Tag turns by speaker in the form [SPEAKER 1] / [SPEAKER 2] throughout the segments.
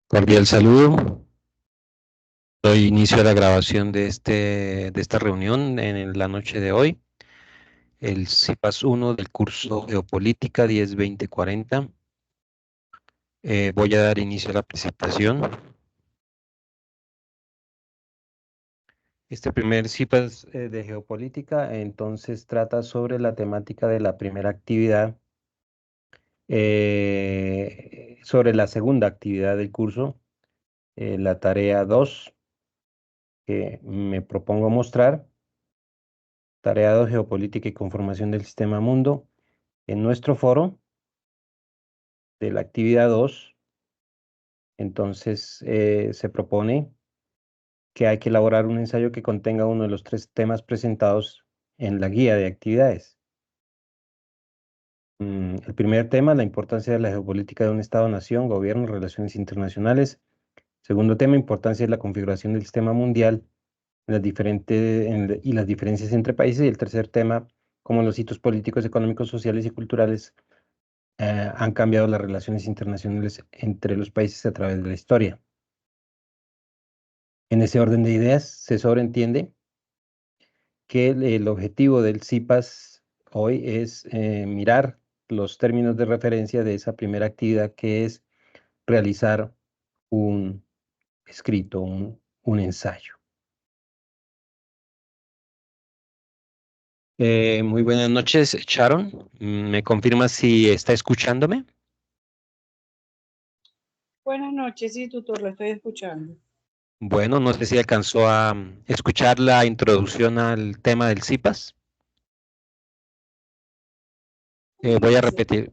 [SPEAKER 1] Cordial saludo. Doy inicio a la grabación de esta reunión la noche de hoy, el CIPAS 1 del curso Geopolítica 10-20-40. Voy a dar inicio a la presentación. Este primer CIPAS de Geopolítica entonces trata sobre la temática de la primera actividad, sobre la segunda actividad del curso, la tarea 2 que me propongo mostrar. Tarea 2, Geopolítica y conformación del sistema mundo. En nuestro foro de la actividad 2, entonces se propone que hay que elaborar un ensayo que contenga uno de los tres temas presentados en la guía de actividades. El primer tema, la importancia de la geopolítica de un Estado-nación, gobierno, relaciones internacionales. Segundo tema, importancia de la configuración del sistema mundial y las diferencias entre países. Y el tercer tema, cómo los hitos políticos, económicos, sociales y culturales han cambiado las relaciones internacionales entre los países a través de la historia. En ese orden de ideas, se sobreentiende que el objetivo del CIPAS hoy es mirar los términos de referencia de esa primera actividad, que es realizar un escrito, un ensayo. Muy buenas noches, Sharon. ¿Me confirma si está escuchándome?
[SPEAKER 2] Buenas noches, sí, tutor, lo estoy escuchando.
[SPEAKER 1] Bueno, no sé si alcanzó a escuchar la introducción al tema del CIPAS. Voy a repetir.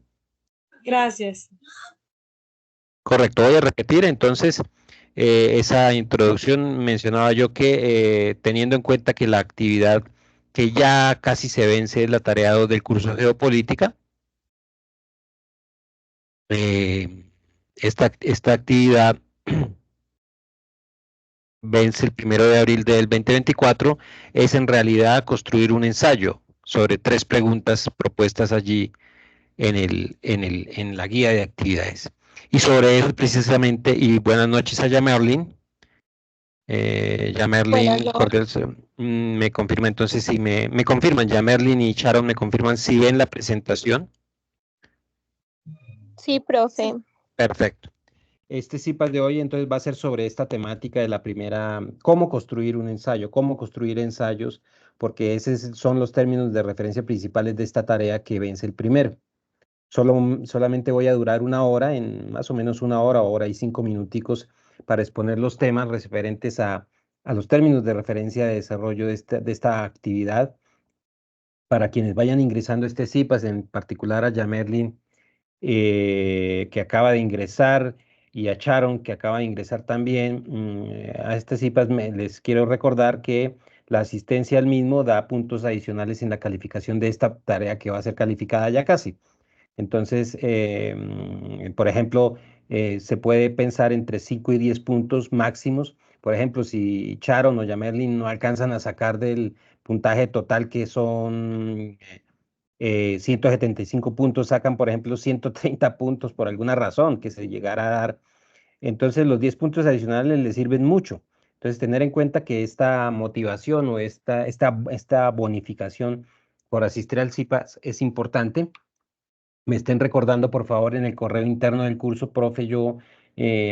[SPEAKER 2] Gracias.
[SPEAKER 1] Correcto, voy a repetir. Entonces, esa introducción mencionaba yo que teniendo en cuenta que la actividad que ya casi se vence es la tarea 2 del curso de Geopolítica, esta actividad vence el 1 de abril del 2024, es en realidad construir un ensayo sobre tres preguntas propuestas allí en la guía de actividades. Y sobre eso precisamente, y buenas noches a Merlin. Merlin, me confirma entonces si me confirman, Merlin y Sharon me confirman si ven la presentación.
[SPEAKER 3] Sí, profe.
[SPEAKER 1] Perfecto. Este CIPAS de hoy entonces va a ser sobre esta temática de la primera, cómo construir un ensayo, cómo construir ensayos, porque esos son los términos de referencia principales de esta tarea que vence el primero. Solamente voy a durar una hora, en más o menos una hora, hora y 5 minuticos, para exponer los temas referentes a los términos de referencia de desarrollo de esta actividad. Para quienes vayan ingresando a este CIPAS, en particular a Jamerlin, que acaba de ingresar, y a Sharon, que acaba de ingresar también, a este CIPAS les quiero recordar que la asistencia al mismo da puntos adicionales en la calificación de esta tarea que va a ser calificada ya casi. Entonces, por ejemplo, se puede pensar entre 5 y 10 puntos máximos. Por ejemplo, si Sharon o Yamerlin no alcanzan a sacar del puntaje total, que son 175 puntos, sacan, por ejemplo, 130 puntos por alguna razón que se llegara a dar. Entonces, los 10 puntos adicionales les sirven mucho. Entonces, tener en cuenta que esta motivación o esta bonificación por asistir al CIPAS es importante. Me estén recordando, por favor, en el correo interno del curso, profe, yo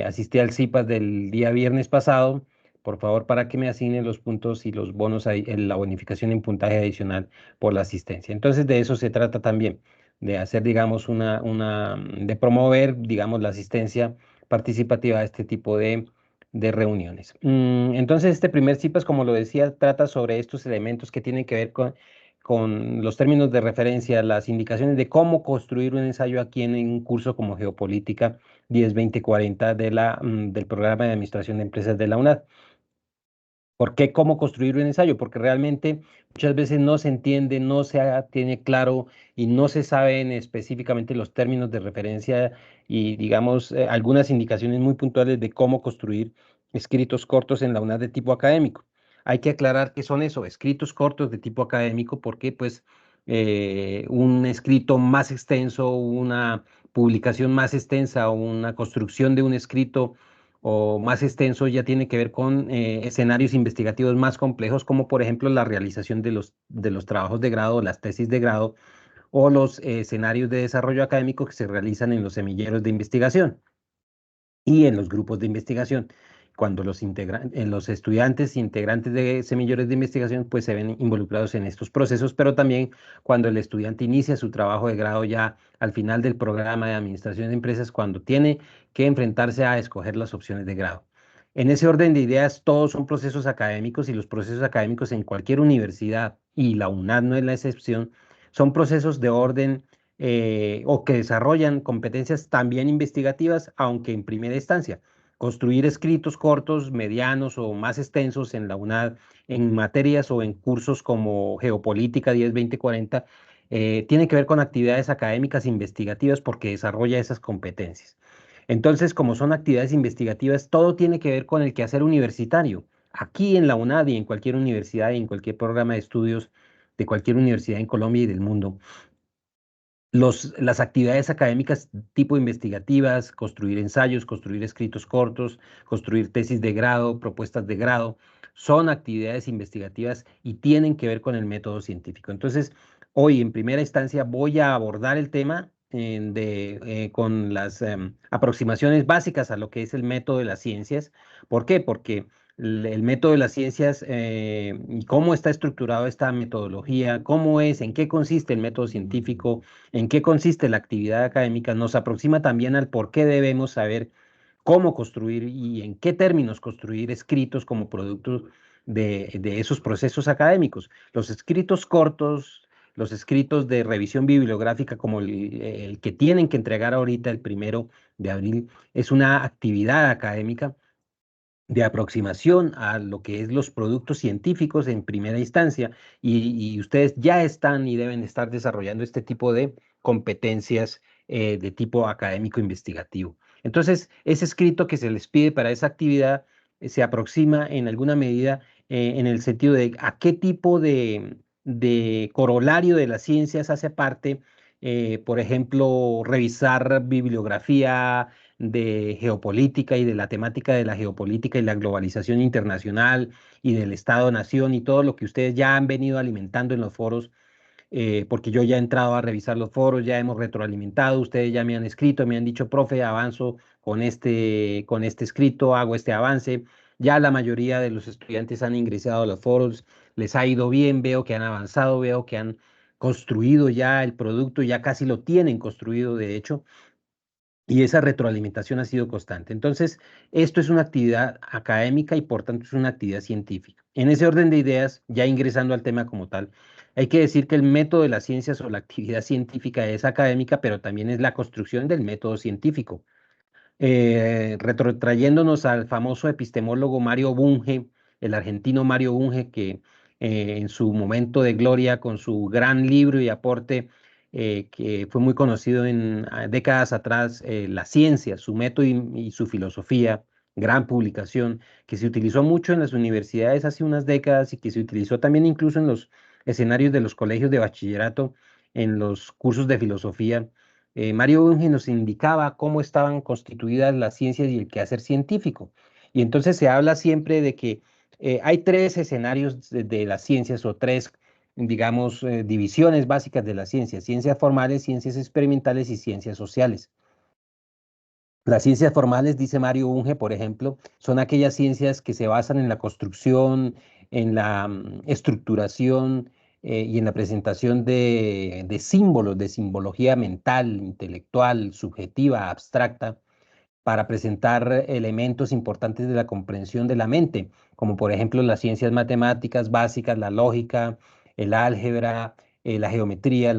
[SPEAKER 1] asistí al CIPAS del día viernes pasado, por favor, para que me asignen los puntos y los bonos, la bonificación en puntaje adicional por la asistencia. Entonces, de eso se trata también, de hacer, digamos, de promover, digamos, la asistencia participativa a este tipo de reuniones. Entonces, este primer CIPAS, como lo decía, trata sobre estos elementos que tienen que ver con los términos de referencia, las indicaciones de cómo construir un ensayo aquí en un curso como Geopolítica 10-20-40 del programa de Administración de Empresas de la UNAD. ¿Por qué cómo construir un ensayo? Porque realmente muchas veces no se entiende, no se tiene claro y no se saben específicamente los términos de referencia y, digamos, algunas indicaciones muy puntuales de cómo construir escritos cortos en la UNAD de tipo académico. Hay que aclarar qué son eso, escritos cortos de tipo académico, porque pues un escrito más extenso, una publicación más extensa o una construcción de un escrito o más extensos ya tiene que ver con escenarios investigativos más complejos, como por ejemplo la realización de los trabajos de grado, las tesis de grado, o los escenarios de desarrollo académico que se realizan en los semilleros de investigación y en los grupos de investigación. Cuando los estudiantes integrantes de semilleros de investigación pues se ven involucrados en estos procesos, pero también cuando el estudiante inicia su trabajo de grado ya al final del programa de administración de empresas, cuando tiene que enfrentarse a escoger las opciones de grado. En ese orden de ideas, todos son procesos académicos y los procesos académicos en cualquier universidad, y la UNAD no es la excepción, son procesos de orden o que desarrollan competencias también investigativas, aunque en primera instancia. Construir escritos cortos, medianos o más extensos en la UNAD en materias o en cursos como Geopolítica 10, 20, 40, tiene que ver con actividades académicas investigativas porque desarrolla esas competencias. Entonces, como son actividades investigativas, todo tiene que ver con el quehacer universitario. Aquí en la UNAD y en cualquier universidad y en cualquier programa de estudios de cualquier universidad en Colombia y del mundo, las actividades académicas tipo investigativas, construir ensayos, construir escritos cortos, construir tesis de grado, propuestas de grado, son actividades investigativas y tienen que ver con el método científico. Entonces, hoy en primera instancia voy a abordar el tema con las aproximaciones básicas a lo que es el método de las ciencias. ¿Por qué? Porque el método de las ciencias y cómo está estructurado esta metodología, cómo es, en qué consiste el método científico, en qué consiste la actividad académica, nos aproxima también al por qué debemos saber cómo construir y en qué términos construir escritos como productos de esos procesos académicos. Los escritos cortos, los escritos de revisión bibliográfica como el que tienen que entregar ahorita el 1 de abril, es una actividad académica de aproximación a lo que es los productos científicos en primera instancia, y ustedes ya están y deben estar desarrollando este tipo de competencias de tipo académico investigativo. Entonces, ese escrito que se les pide para esa actividad se aproxima en alguna medida en el sentido de a qué tipo de corolario de las ciencias hace parte, por ejemplo, revisar bibliografía de geopolítica y de la temática de la geopolítica y la globalización internacional y del Estado-Nación y todo lo que ustedes ya han venido alimentando en los foros, porque yo ya he entrado a revisar los foros, ya hemos retroalimentado, ustedes ya me han escrito, me han dicho, profe, avanzo con este escrito, hago este avance. Ya la mayoría de los estudiantes han ingresado a los foros, les ha ido bien, veo que han avanzado, veo que han construido ya el producto, ya casi lo tienen construido, de hecho, y esa retroalimentación ha sido constante. Entonces, esto es una actividad académica y por tanto es una actividad científica. En ese orden de ideas, ya ingresando al tema como tal, hay que decir que el método de las ciencias o la actividad científica es académica, pero también es la construcción del método científico. Retrotrayéndonos al famoso epistemólogo Mario Bunge, el argentino Mario Bunge, que en su momento de gloria, con su gran libro y aporte, que fue muy conocido en décadas atrás, La ciencia, su método y su filosofía, gran publicación, que se utilizó mucho en las universidades hace unas décadas y que se utilizó también incluso en los escenarios de los colegios de bachillerato, en los cursos de filosofía. Mario Bunge nos indicaba cómo estaban constituidas las ciencias y el quehacer científico. Y entonces se habla siempre de que hay tres escenarios de las ciencias o tres, digamos, divisiones básicas de las ciencias: ciencias formales, ciencias experimentales y ciencias sociales. Las ciencias formales, dice Mario Bunge, por ejemplo, son aquellas ciencias que se basan en la construcción, en la estructuración y en la presentación de símbolos, de simbología mental, intelectual, subjetiva, abstracta, para presentar elementos importantes de la comprensión de la mente, como por ejemplo las ciencias matemáticas básicas, la lógica, el álgebra, la geometría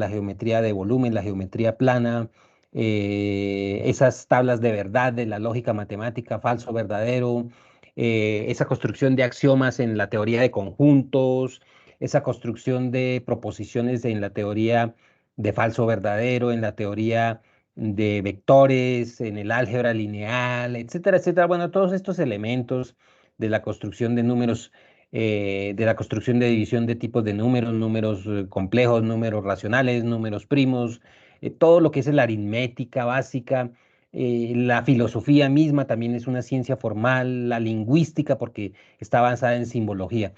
[SPEAKER 1] de volumen, la geometría plana, esas tablas de verdad de la lógica matemática, falso, verdadero, esa construcción de axiomas en la teoría de conjuntos, esa construcción de proposiciones en la teoría de falso, verdadero, en la teoría de vectores, en el álgebra lineal, etcétera, etcétera. Bueno, todos estos elementos de la construcción de números, de la construcción de división de tipos de números, números complejos, números racionales, números primos, todo lo que es la aritmética básica, la filosofía misma también es una ciencia formal, la lingüística porque está avanzada en simbología.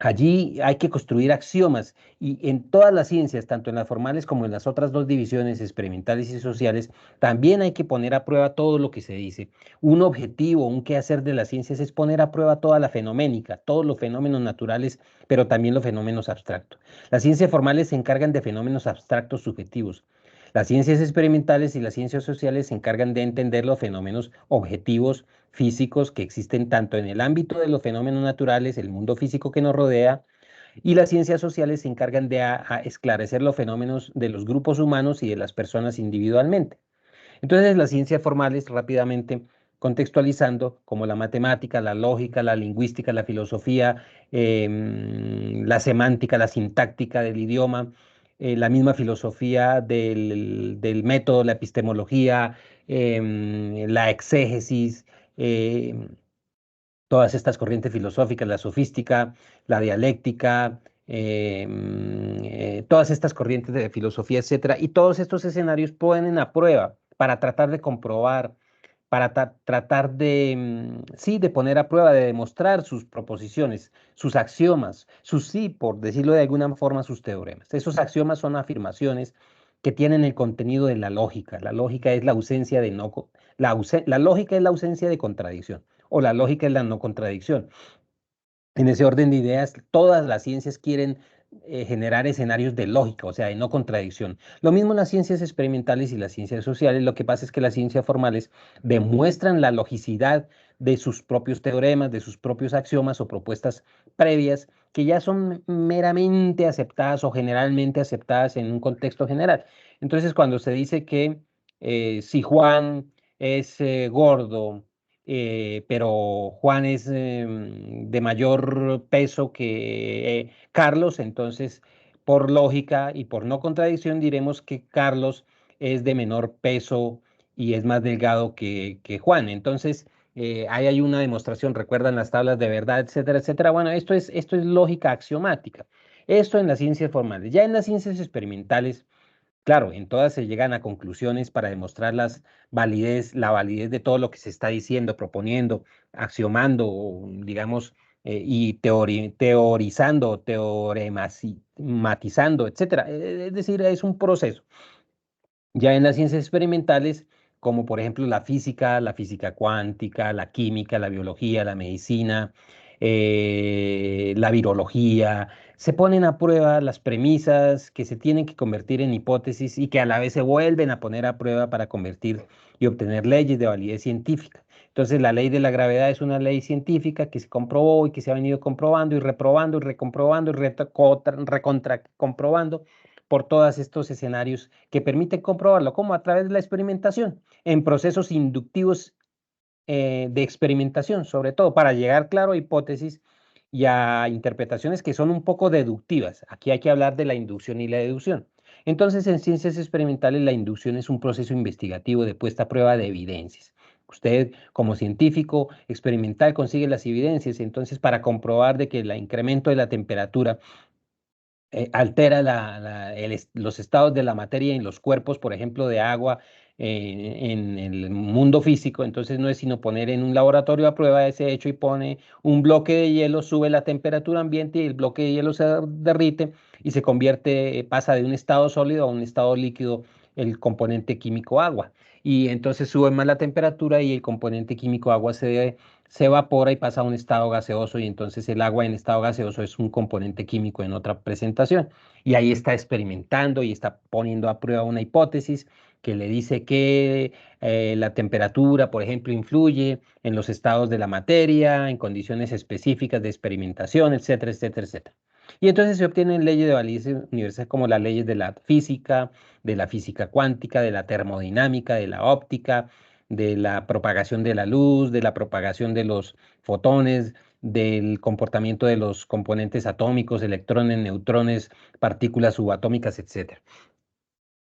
[SPEAKER 1] Allí hay que construir axiomas y en todas las ciencias, tanto en las formales como en las otras dos divisiones, experimentales y sociales, también hay que poner a prueba todo lo que se dice. Un objetivo, un quehacer de las ciencias es poner a prueba toda la fenoménica, todos los fenómenos naturales, pero también los fenómenos abstractos. Las ciencias formales se encargan de fenómenos abstractos subjetivos. Las ciencias experimentales y las ciencias sociales se encargan de entender los fenómenos objetivos físicos que existen tanto en el ámbito de los fenómenos naturales, el mundo físico que nos rodea, y las ciencias sociales se encargan de a esclarecer los fenómenos de los grupos humanos y de las personas individualmente. Entonces, las ciencias formales, rápidamente contextualizando, como la matemática, la lógica, la lingüística, la filosofía, la semántica, la sintáctica del idioma, la misma filosofía del método, la epistemología, la exégesis, em, todas estas corrientes filosóficas, la sofística, la dialéctica, todas estas corrientes de filosofía, etcétera, y todos estos escenarios ponen a prueba para tratar de comprobar, para tratar de, sí, de poner a prueba, de demostrar sus proposiciones, sus axiomas, sus sí, por decirlo de alguna forma, sus teoremas. Esos axiomas son afirmaciones que tienen el contenido de la lógica. La lógica es la ausencia de no, la lógica es la ausencia de contradicción o la lógica es la no contradicción. En ese orden de ideas, todas las ciencias quieren generar escenarios de lógica, o sea, de no contradicción. Lo mismo las ciencias experimentales y las ciencias sociales, lo que pasa es que las ciencias formales demuestran la logicidad de sus propios teoremas, de sus propios axiomas o propuestas previas que ya son meramente aceptadas o generalmente aceptadas en un contexto general. Entonces, cuando se dice que si Juan es gordo, pero Juan es de mayor peso que Carlos, entonces por lógica y por no contradicción diremos que Carlos es de menor peso y es más delgado que Juan. Entonces, ahí hay una demostración, recuerdan las tablas de verdad, etcétera, etcétera. Bueno, esto es lógica axiomática. Esto en las ciencias formales. Ya en las ciencias experimentales, claro, en todas se llegan a conclusiones para demostrar la validez de todo lo que se está diciendo, proponiendo, axiomando, o, digamos, y teorizando, teorematizando, etcétera. Es decir, es un proceso. Ya en las ciencias experimentales, como por ejemplo la física cuántica, la química, la biología, la medicina, la virología, se ponen a prueba las premisas que se tienen que convertir en hipótesis y que a la vez se vuelven a poner a prueba para convertir y obtener leyes de validez científica. Entonces, la ley de la gravedad es una ley científica que se comprobó y que se ha venido comprobando y reprobando y recomprobando y recontra comprobando por todos estos escenarios que permiten comprobarlo, como a través de la experimentación, en procesos inductivos de experimentación, sobre todo para llegar, claro, a hipótesis y a interpretaciones que son un poco deductivas. Aquí hay que hablar de la inducción y la deducción. Entonces, en ciencias experimentales, la inducción es un proceso investigativo de puesta a prueba de evidencias. Usted, como científico experimental, consigue las evidencias, entonces, para comprobar de que el incremento de la temperatura altera los estados de la materia en los cuerpos, por ejemplo, de agua en el mundo físico. Entonces no es sino poner en un laboratorio a prueba ese hecho y pone un bloque de hielo, sube la temperatura ambiente y el bloque de hielo se derrite y se convierte, pasa de un estado sólido a un estado líquido el componente químico agua. Y entonces sube más la temperatura y el componente químico agua se evapora y pasa a un estado gaseoso y entonces el agua en estado gaseoso es un componente químico en otra presentación. Y ahí está experimentando y está poniendo a prueba una hipótesis que le dice que la temperatura, por ejemplo, influye en los estados de la materia, en condiciones específicas de experimentación, etcétera, etcétera, etcétera. Y entonces se obtienen leyes de validez universal como las leyes de la física cuántica, de la termodinámica, de la óptica, de la propagación de la luz, de la propagación de los fotones, del comportamiento de los componentes atómicos, electrones, neutrones, partículas subatómicas, etcétera.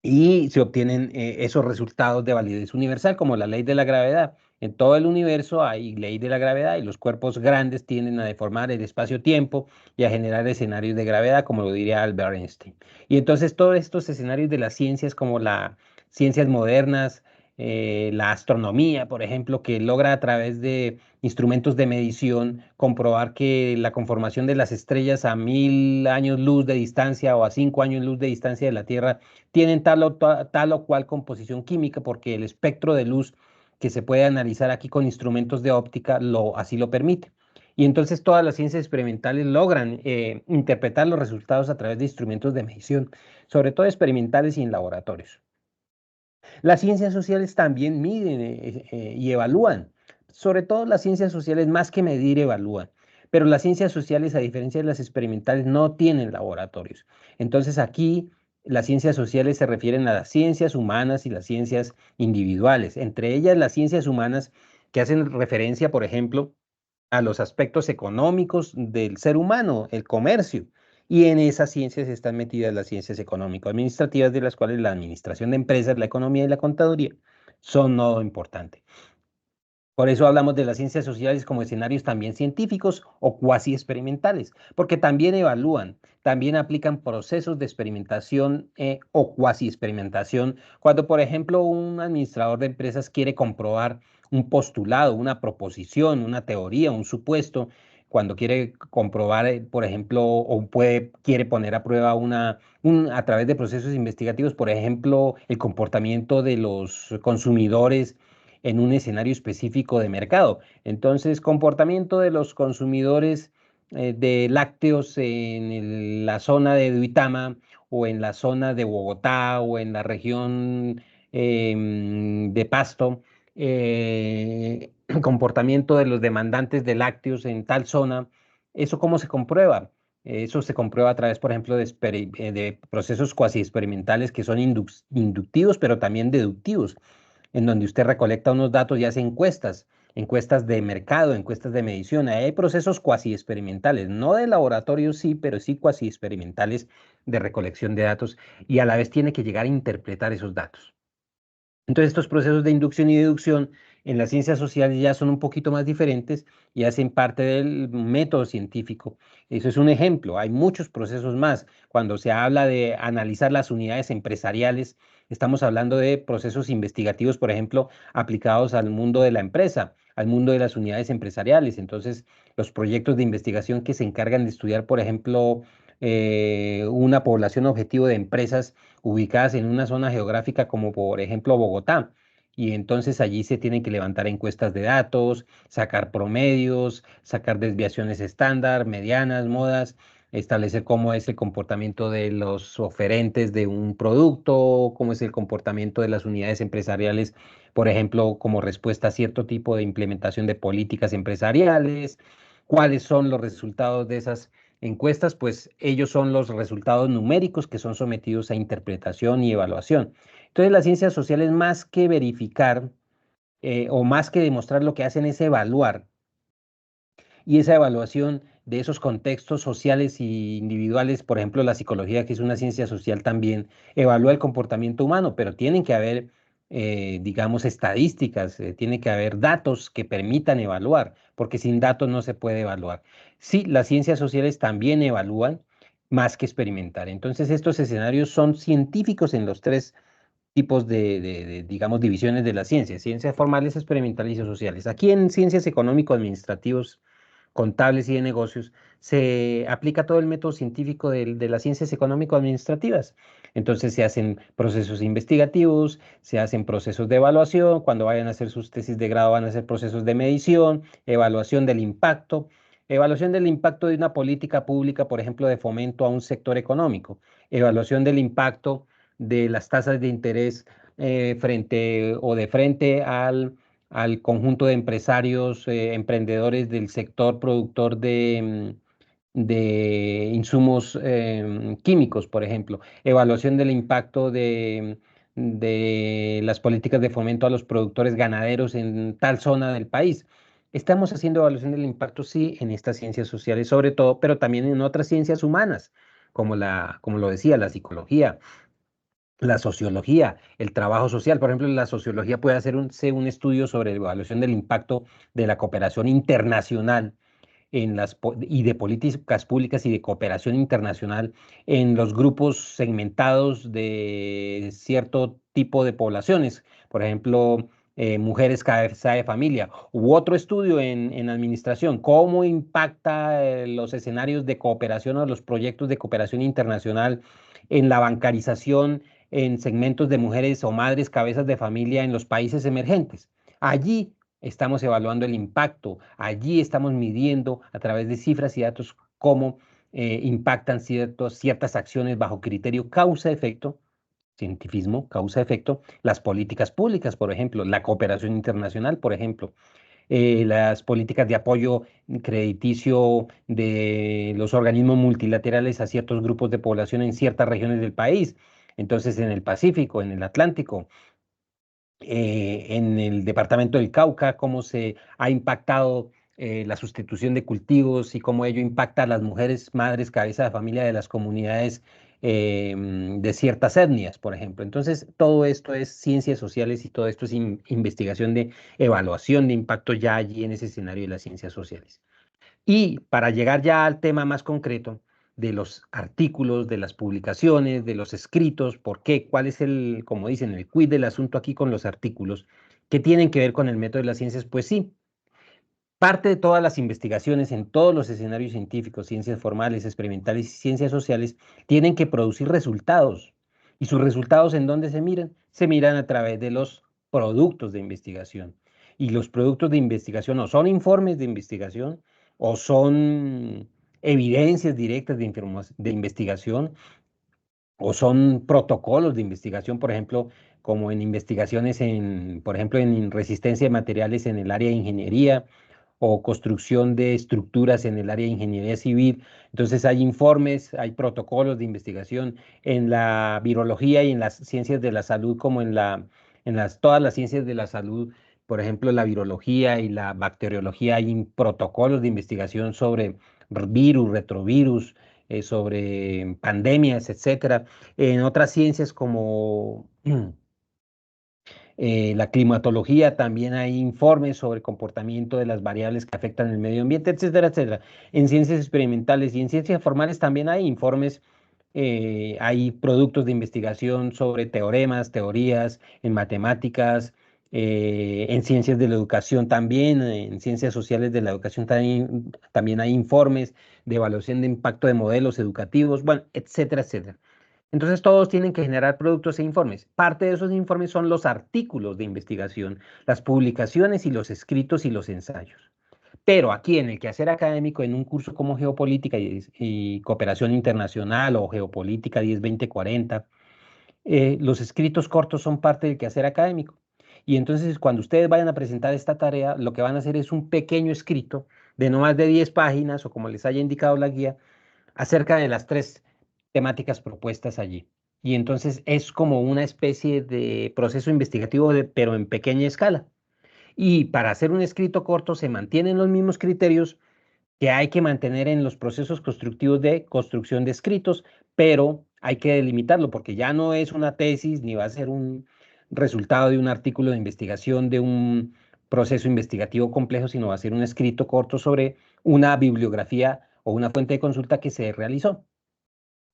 [SPEAKER 1] Y se obtienen esos resultados de validez universal, como la ley de la gravedad. En todo el universo hay ley de la gravedad y los cuerpos grandes tienden a deformar el espacio-tiempo y a generar escenarios de gravedad, como lo diría Albert Einstein. Y entonces todos estos escenarios de las ciencias, como las ciencias modernas, la astronomía, por ejemplo, que logra a través de instrumentos de medición comprobar que la conformación de las estrellas a 1000 años luz de distancia o a 5 años luz de distancia de la Tierra tienen tal o cual composición química, porque el espectro de luz que se puede analizar aquí con instrumentos de óptica así lo permite. Y entonces todas las ciencias experimentales logran interpretar los resultados a través de instrumentos de medición, sobre todo experimentales y en laboratorios. Las ciencias sociales también miden y evalúan. Sobre todo las ciencias sociales, más que medir, evalúan. Pero las ciencias sociales, a diferencia de las experimentales, no tienen laboratorios. Entonces aquí las ciencias sociales se refieren a las ciencias humanas y las ciencias individuales. Entre ellas las ciencias humanas que hacen referencia, por ejemplo, a los aspectos económicos del ser humano, el comercio. Y en esas ciencias están metidas las ciencias económico-administrativas, de las cuales la administración de empresas, la economía y la contaduría son nodo importante. Por eso hablamos de las ciencias sociales como escenarios también científicos o cuasi experimentales, porque también evalúan, también aplican procesos de experimentación o cuasi experimentación. Cuando, por ejemplo, un administrador de empresas quiere comprobar un postulado, una proposición, una teoría, un supuesto, cuando quiere comprobar, por ejemplo, quiere poner a prueba a través de procesos investigativos, por ejemplo, el comportamiento de los consumidores en un escenario específico de mercado. Entonces, comportamiento de los consumidores de lácteos en la zona de Duitama o en la zona de Bogotá o en la región de Pasto, comportamiento de los demandantes de lácteos en tal zona. ¿Eso cómo se comprueba? Eso se comprueba a través, por ejemplo, de procesos cuasi experimentales que son inductivos, pero también deductivos, en donde usted recolecta unos datos y hace encuestas, encuestas de mercado, encuestas de medición. Ahí hay procesos cuasi experimentales, no de laboratorio sí, pero sí cuasi experimentales de recolección de datos, y a la vez tiene que llegar a interpretar esos datos. Entonces, estos procesos de inducción y deducción en las ciencias sociales ya son un poquito más diferentes y hacen parte del método científico. Eso es un ejemplo. Hay muchos procesos más. Cuando se habla de analizar las unidades empresariales, estamos hablando de procesos investigativos, por ejemplo, aplicados al mundo de la empresa, al mundo de las unidades empresariales. Entonces, los proyectos de investigación que se encargan de estudiar, por ejemplo, una población objetivo de empresas ubicadas en una zona geográfica como por ejemplo Bogotá. Y entonces allí se tienen que levantar encuestas de datos, sacar promedios, sacar desviaciones estándar, medianas, modas, establecer cómo es el comportamiento de los oferentes de un producto, cómo es el comportamiento de las unidades empresariales, por ejemplo, como respuesta a cierto tipo de implementación de políticas empresariales, cuáles son los resultados de esas encuestas, pues ellos son los resultados numéricos que son sometidos a interpretación y evaluación. Entonces, las ciencias sociales, más que verificar o más que demostrar, lo que hacen es evaluar, y esa evaluación de esos contextos sociales y individuales, por ejemplo, la psicología, que es una ciencia social también, evalúa el comportamiento humano, pero tienen que haber, digamos, estadísticas, tiene que haber datos que permitan evaluar, porque sin datos no se puede evaluar. Sí, las ciencias sociales también evalúan más que experimentar. Entonces, estos escenarios son científicos en los tres tipos digamos, divisiones de la ciencia: ciencias formales, experimentales y sociales. Aquí en ciencias económico-administrativos, contables y de negocios, se aplica todo el método científico de las ciencias económico-administrativas. Entonces se hacen procesos investigativos, se hacen procesos de evaluación, cuando vayan a hacer sus tesis de grado van a hacer procesos de medición, evaluación del impacto de una política pública, por ejemplo, de fomento a un sector económico, evaluación del impacto de las tasas de interés frente al conjunto de empresarios, emprendedores del sector productor de insumos químicos, por ejemplo, evaluación del impacto de las políticas de fomento a los productores ganaderos en tal zona del país. Estamos haciendo evaluación del impacto, sí, en estas ciencias sociales sobre todo, pero también en otras ciencias humanas, como lo decía, la psicología, la sociología, el trabajo social. Por ejemplo, la sociología puede hacer un estudio sobre la evaluación del impacto de la cooperación internacional y de políticas públicas y de cooperación internacional en los grupos segmentados de cierto tipo de poblaciones, por ejemplo, mujeres cabeza de familia, u otro estudio en administración, cómo impacta los escenarios de cooperación o los proyectos de cooperación internacional en la bancarización en segmentos de mujeres o madres cabezas de familia en los países emergentes. Allí estamos evaluando el impacto, allí estamos midiendo a través de cifras y datos cómo impactan ciertas acciones bajo criterio causa-efecto, cientifismo, causa-efecto, las políticas públicas, por ejemplo, la cooperación internacional, por ejemplo, las políticas de apoyo crediticio de los organismos multilaterales a ciertos grupos de población en ciertas regiones del país. Entonces, en el Pacífico, en el Atlántico, en el departamento del Cauca, cómo se ha impactado la sustitución de cultivos y cómo ello impacta a las mujeres, madres, cabeza de familia de las comunidades de ciertas etnias, por ejemplo. Entonces, todo esto es ciencias sociales y todo esto es investigación de evaluación de impacto ya allí en ese escenario de las ciencias sociales. Y para llegar ya al tema más concreto de los artículos, de las publicaciones, de los escritos, ¿por qué? ¿Cuál es el, como dicen, el quid del asunto aquí con los artículos? ¿Qué tienen que ver con el método de las ciencias? Pues sí, parte de todas las investigaciones en todos los escenarios científicos, ciencias formales, experimentales y ciencias sociales, tienen que producir resultados. ¿Y sus resultados en dónde se miran? Se miran a través de los productos de investigación. Y los productos de investigación o son informes de investigación o son evidencias directas de investigación o son protocolos de investigación, por ejemplo, como en investigaciones por ejemplo, en resistencia de materiales en el área de ingeniería o construcción de estructuras en el área de ingeniería civil. Entonces hay informes, hay protocolos de investigación en la virología y en las ciencias de la salud, como todas las ciencias de la salud, por ejemplo, la virología y la bacteriología, hay protocolos de investigación sobre virus, retrovirus, sobre pandemias, etcétera. En otras ciencias como la climatología, también hay informes sobre el comportamiento de las variables que afectan el medio ambiente, etcétera, etcétera. En ciencias experimentales y en ciencias formales también hay informes, hay productos de investigación sobre teoremas, teorías, en matemáticas, en ciencias de la educación también, en ciencias sociales de la educación también hay informes de evaluación de impacto de modelos educativos, bueno, etcétera, etcétera. Entonces todos tienen que generar productos e informes. Parte de esos informes son los artículos de investigación, las publicaciones y los escritos y los ensayos. Pero aquí en el quehacer académico, en un curso como Geopolítica y Cooperación Internacional o Geopolítica 10-20-40, los escritos cortos son parte del quehacer académico. Y entonces cuando ustedes vayan a presentar esta tarea, lo que van a hacer es un pequeño escrito de no más de 10 páginas o como les haya indicado la guía, acerca de las tres temáticas propuestas allí. Y entonces es como una especie de proceso investigativo, pero en pequeña escala. Y para hacer un escrito corto se mantienen los mismos criterios que hay que mantener en los procesos constructivos de construcción de escritos, pero hay que delimitarlo porque ya no es una tesis ni va a ser un resultado de un artículo de investigación, de un proceso investigativo complejo, sino va a ser un escrito corto sobre una bibliografía o una fuente de consulta que se realizó.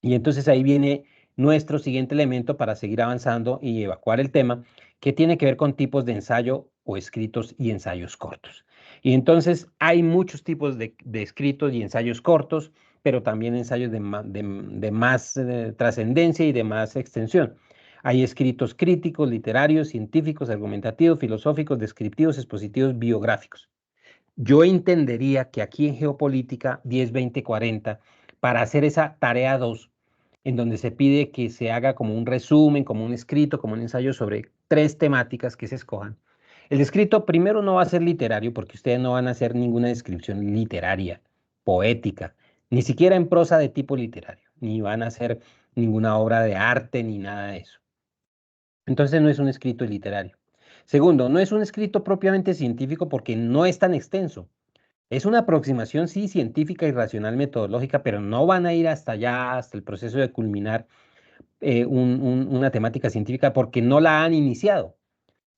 [SPEAKER 1] Y entonces ahí viene nuestro siguiente elemento para seguir avanzando y evacuar el tema, que tiene que ver con tipos de ensayo o escritos y ensayos cortos. Y entonces hay muchos tipos de escritos y ensayos cortos, pero también ensayos de más trascendencia y de más extensión. Hay escritos críticos, literarios, científicos, argumentativos, filosóficos, descriptivos, expositivos, biográficos. Yo entendería que aquí en Geopolítica 10-20-40, para hacer esa tarea 2, en donde se pide que se haga como un resumen, como un escrito, como un ensayo sobre tres temáticas que se escojan. El escrito primero no va a ser literario porque ustedes no van a hacer ninguna descripción literaria, poética, ni siquiera en prosa de tipo literario, ni van a hacer ninguna obra de arte ni nada de eso. Entonces no es un escrito literario. Segundo, no es un escrito propiamente científico porque no es tan extenso. Es una aproximación, sí, científica y racional metodológica, pero no van a ir hasta allá, hasta el proceso de culminar una temática científica porque no la han iniciado.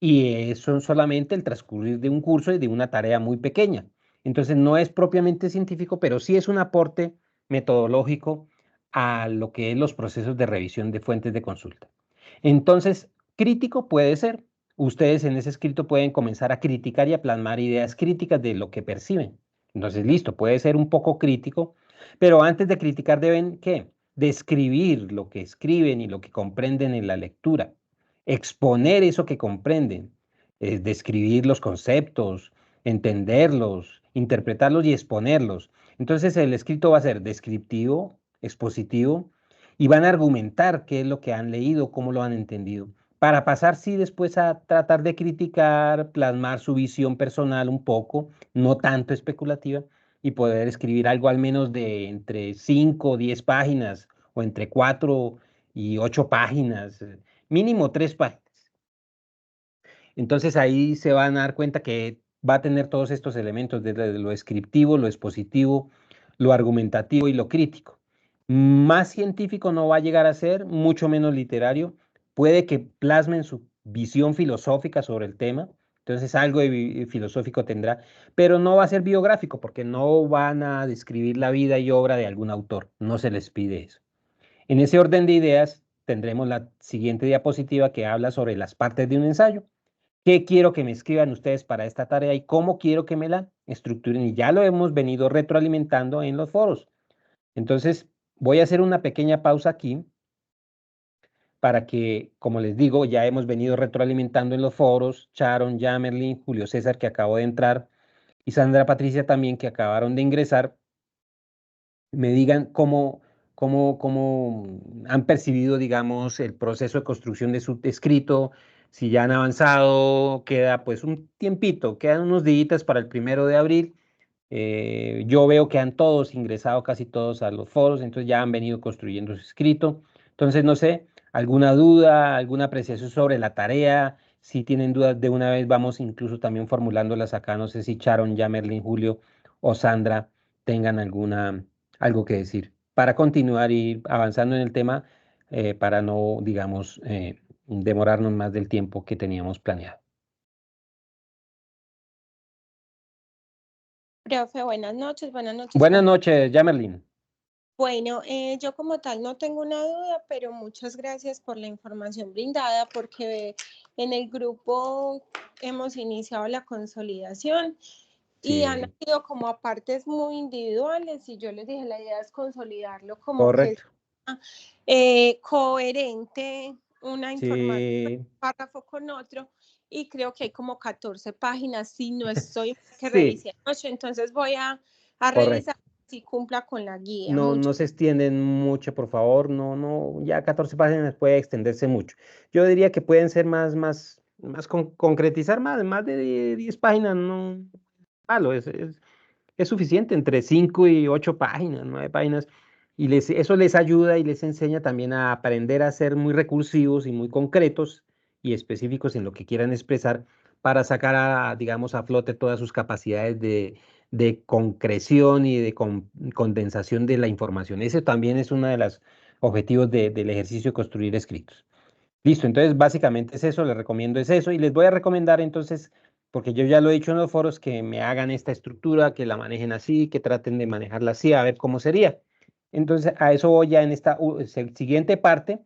[SPEAKER 1] Y son solamente el transcurrir de un curso y de una tarea muy pequeña. Entonces no es propiamente científico, pero sí es un aporte metodológico a lo que es los procesos de revisión de fuentes de consulta. Entonces, crítico puede ser. Ustedes en ese escrito pueden comenzar a criticar y a plasmar ideas críticas de lo que perciben. Entonces, listo, puede ser un poco crítico, pero antes de criticar deben, ¿qué? Describir lo que escriben y lo que comprenden en la lectura, exponer eso que comprenden, describir los conceptos, entenderlos, interpretarlos y exponerlos. Entonces, el escrito va a ser descriptivo, expositivo, y van a argumentar qué es lo que han leído, cómo lo han entendido, para pasar, sí, después a tratar de criticar, plasmar su visión personal un poco, no tanto especulativa, y poder escribir algo al menos de entre 5 o 10 páginas, o entre 4 y 8 páginas, mínimo 3 páginas. Entonces ahí se van a dar cuenta que va a tener todos estos elementos de lo descriptivo, lo expositivo, lo argumentativo y lo crítico. Más científico no va a llegar a ser, mucho menos literario. Puede que plasmen su visión filosófica sobre el tema, entonces algo de filosófico tendrá, pero no va a ser biográfico porque no van a describir la vida y obra de algún autor, no se les pide eso. En ese orden de ideas tendremos la siguiente diapositiva que habla sobre las partes de un ensayo. ¿Qué quiero que me escriban ustedes para esta tarea y cómo quiero que me la estructuren? Y ya lo hemos venido retroalimentando en los foros. Entonces, voy a hacer una pequeña pausa aquí para que, como les digo, ya hemos venido retroalimentando en los foros, Sharon, Jamerlin, Julio César, que acabó de entrar, y Sandra Patricia también, que acabaron de ingresar, me digan cómo han percibido, digamos, el proceso de construcción de su escrito, si ya han avanzado, queda pues un tiempito, quedan unos días para el 1 de abril. Yo veo que han todos ingresado, casi todos a los foros, entonces ya han venido construyendo su escrito. Entonces, no sé, alguna duda, alguna apreciación sobre la tarea. Si tienen dudas de una vez, vamos incluso también formulándolas acá. No sé si Sharon, Jamerlin, Julio o Sandra tengan algo que decir para continuar y avanzando en el tema, para no, digamos, demorarnos más del tiempo que teníamos planeado.
[SPEAKER 3] Profe, buenas noches, buenas noches.
[SPEAKER 1] Buenas noches, Jamerlin.
[SPEAKER 3] Bueno, yo como tal no tengo una duda, pero muchas gracias por la información brindada, porque en el grupo hemos iniciado la consolidación y han
[SPEAKER 1] Sí,
[SPEAKER 3] sido como a partes muy individuales y yo les dije, la idea es consolidarlo como que
[SPEAKER 1] correcto.
[SPEAKER 3] coherente una información,
[SPEAKER 1] Sí,
[SPEAKER 3] un párrafo con otro, y creo que hay como 14 páginas, si no estoy, que
[SPEAKER 1] sí,
[SPEAKER 3] revisé anoche, entonces voy a revisar
[SPEAKER 1] correcto.
[SPEAKER 3] si cumpla con la guía.
[SPEAKER 1] No,
[SPEAKER 3] Muchas
[SPEAKER 1] no se extienden mucho, por favor. No, no, ya 14 páginas puede extenderse mucho. Yo diría que pueden ser más concretizar más de 10 páginas, no, malo, es suficiente, entre 5 y 8 páginas, 9 páginas, y eso les ayuda y les enseña también a aprender a ser muy recursivos y muy concretos y específicos en lo que quieran expresar para sacar digamos, a flote todas sus capacidades de concreción y de condensación de la información. Ese también es uno de los objetivos del ejercicio de construir escritos. Listo, entonces básicamente es eso, les recomiendo es eso y les voy a recomendar entonces, porque yo ya lo he dicho en los foros, que me hagan esta estructura, que la manejen así, que traten de manejarla así, a ver cómo sería. Entonces a eso voy ya en esta siguiente parte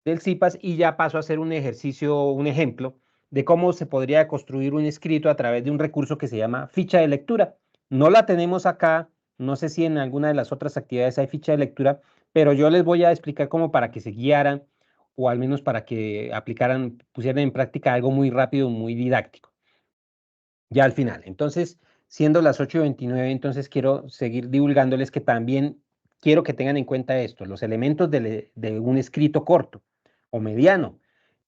[SPEAKER 1] del CIPAS y ya paso a hacer un ejercicio, un ejemplo de cómo se podría construir un escrito a través de un recurso que se llama ficha de lectura. No la tenemos acá, no sé si en alguna de las otras actividades hay ficha de lectura, pero yo les voy a explicar cómo para que se guiaran o al menos para que aplicaran, pusieran en práctica algo muy rápido, muy didáctico. Ya al final. Entonces, siendo las 8:29, entonces quiero seguir divulgándoles que también quiero que tengan en cuenta esto, los elementos de un escrito corto o mediano.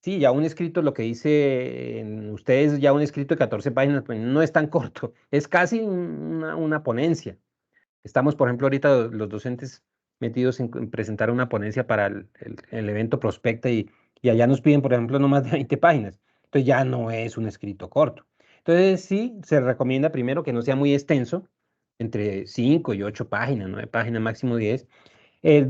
[SPEAKER 1] Sí, ya un escrito, lo que dice ustedes, ya un escrito de 14 páginas, pues no es tan corto, es casi una ponencia. Estamos, por ejemplo, ahorita los docentes metidos en presentar una ponencia para el evento Prospecta y allá nos piden, por ejemplo, no más de 20 páginas. Entonces ya no es un escrito corto. Entonces sí, se recomienda primero que no sea muy extenso, entre 5 y 8 páginas, 9 páginas, máximo 10.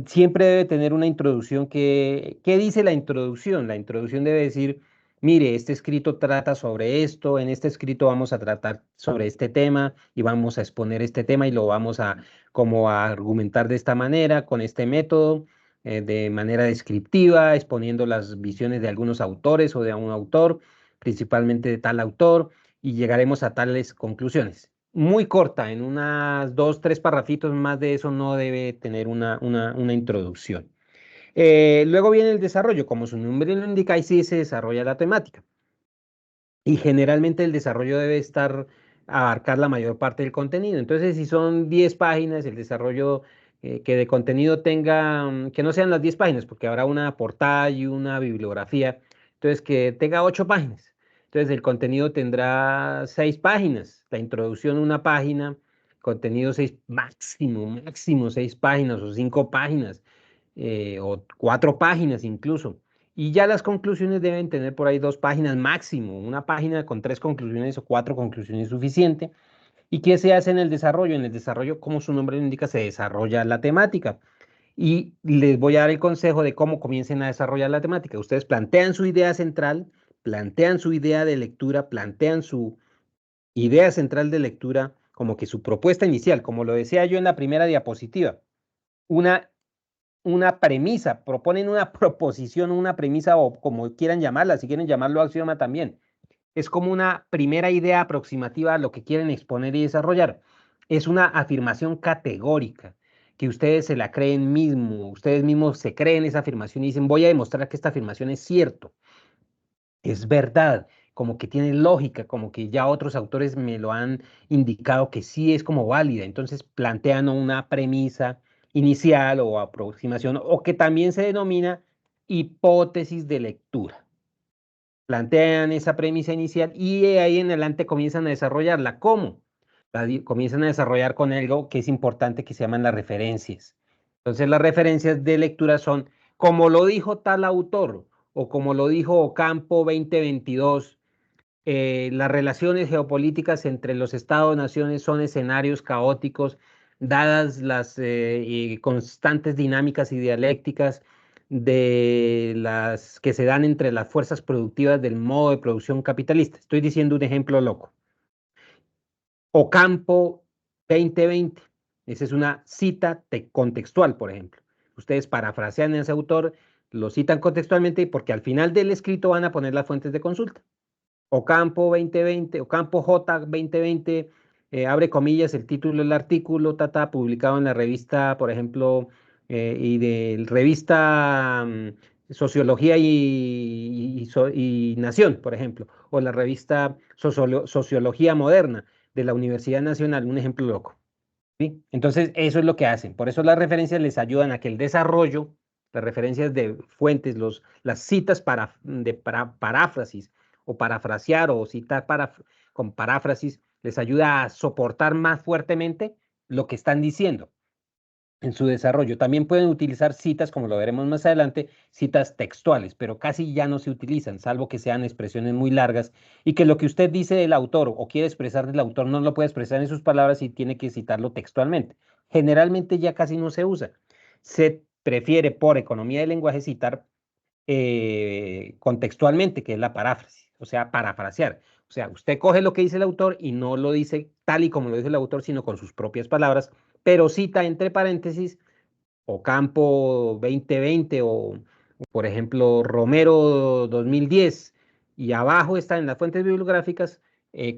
[SPEAKER 1] Siempre debe tener una introducción ¿qué dice la introducción? La introducción debe decir mire, este escrito trata sobre esto, en este escrito vamos a tratar sobre este tema y vamos a exponer este tema y lo vamos a como a argumentar de esta manera, con este método, de manera descriptiva, exponiendo las visiones de algunos autores o de un autor, principalmente de tal autor, y llegaremos a tales conclusiones. Muy corta, en unas 2, 3 parrafitos, más de eso no debe tener una introducción. Luego viene el desarrollo, como su nombre lo indica, ahí sí se desarrolla la temática. Y generalmente el desarrollo debe abarcar la mayor parte del contenido. Entonces, si son 10 páginas, el desarrollo que de contenido tenga, que no sean las 10 páginas, porque habrá una portada y una bibliografía, entonces que tenga 8 páginas. Entonces, el contenido tendrá 6 páginas, la introducción una página, contenido 6, máximo 6 páginas o 5 páginas, o 4 páginas incluso. Y ya las conclusiones deben tener por ahí 2 páginas máximo. Una página con 3 conclusiones o 4 conclusiones es suficiente. ¿Y qué se hace en el desarrollo? En el desarrollo, como su nombre lo indica, se desarrolla la temática. Y les voy a dar el consejo de cómo comiencen a desarrollar la temática. Ustedes plantean su idea central, plantean su idea de lectura, plantean su idea central de lectura como que su propuesta inicial, como lo decía yo en la primera diapositiva. Una premisa, proponen una proposición, una premisa o como quieran llamarla, si quieren llamarlo axioma también. Es como una primera idea aproximativa a lo que quieren exponer y desarrollar. Es una afirmación categórica, que ustedes se la creen mismo, ustedes mismos se creen esa afirmación y dicen, voy a demostrar que esta afirmación es cierto, es verdad, como que tiene lógica, como que ya otros autores me lo han indicado que sí es como válida. Entonces plantean una premisa inicial o aproximación, o que también se denomina hipótesis de lectura. Plantean esa premisa inicial y de ahí en adelante comienzan a desarrollarla. ¿Cómo? Comienzan a desarrollar con algo que es importante que se llaman las referencias. Entonces las referencias de lectura son como lo dijo tal autor o como lo dijo Ocampo 2022, las relaciones geopolíticas entre los estados-naciones son escenarios caóticos, dadas las constantes dinámicas y dialécticas de las que se dan entre las fuerzas productivas del modo de producción capitalista. Estoy diciendo un ejemplo loco. Ocampo 2020. Esa es una cita contextual, por ejemplo. Ustedes parafrasean a ese autor, lo citan contextualmente porque al final del escrito van a poner las fuentes de consulta. Ocampo 2020, Ocampo J 2020, abre comillas, el título del artículo, publicado en la revista, por ejemplo, y de revista Sociología y Nación, por ejemplo, o la revista Sociología Moderna de la Universidad Nacional, un ejemplo loco. ¿Sí? Entonces, eso es lo que hacen. Por eso las referencias les ayudan a que el desarrollo, las referencias de fuentes, las citas paráfrasis o parafrasear o citar con paráfrasis, les ayuda a soportar más fuertemente lo que están diciendo en su desarrollo. También pueden utilizar citas, como lo veremos más adelante, citas textuales, pero casi ya no se utilizan, salvo que sean expresiones muy largas y que lo que usted dice del autor o quiere expresar del autor no lo puede expresar en sus palabras y tiene que citarlo textualmente. Generalmente ya casi no se usa. Se prefiere por economía del lenguaje citar contextualmente, que es la paráfrasis, o sea, parafrasear. O sea, usted coge lo que dice el autor y no lo dice tal y como lo dice el autor, sino con sus propias palabras, pero cita entre paréntesis Ocampo 2020 o, por ejemplo, Romero 2010, y abajo está en las fuentes bibliográficas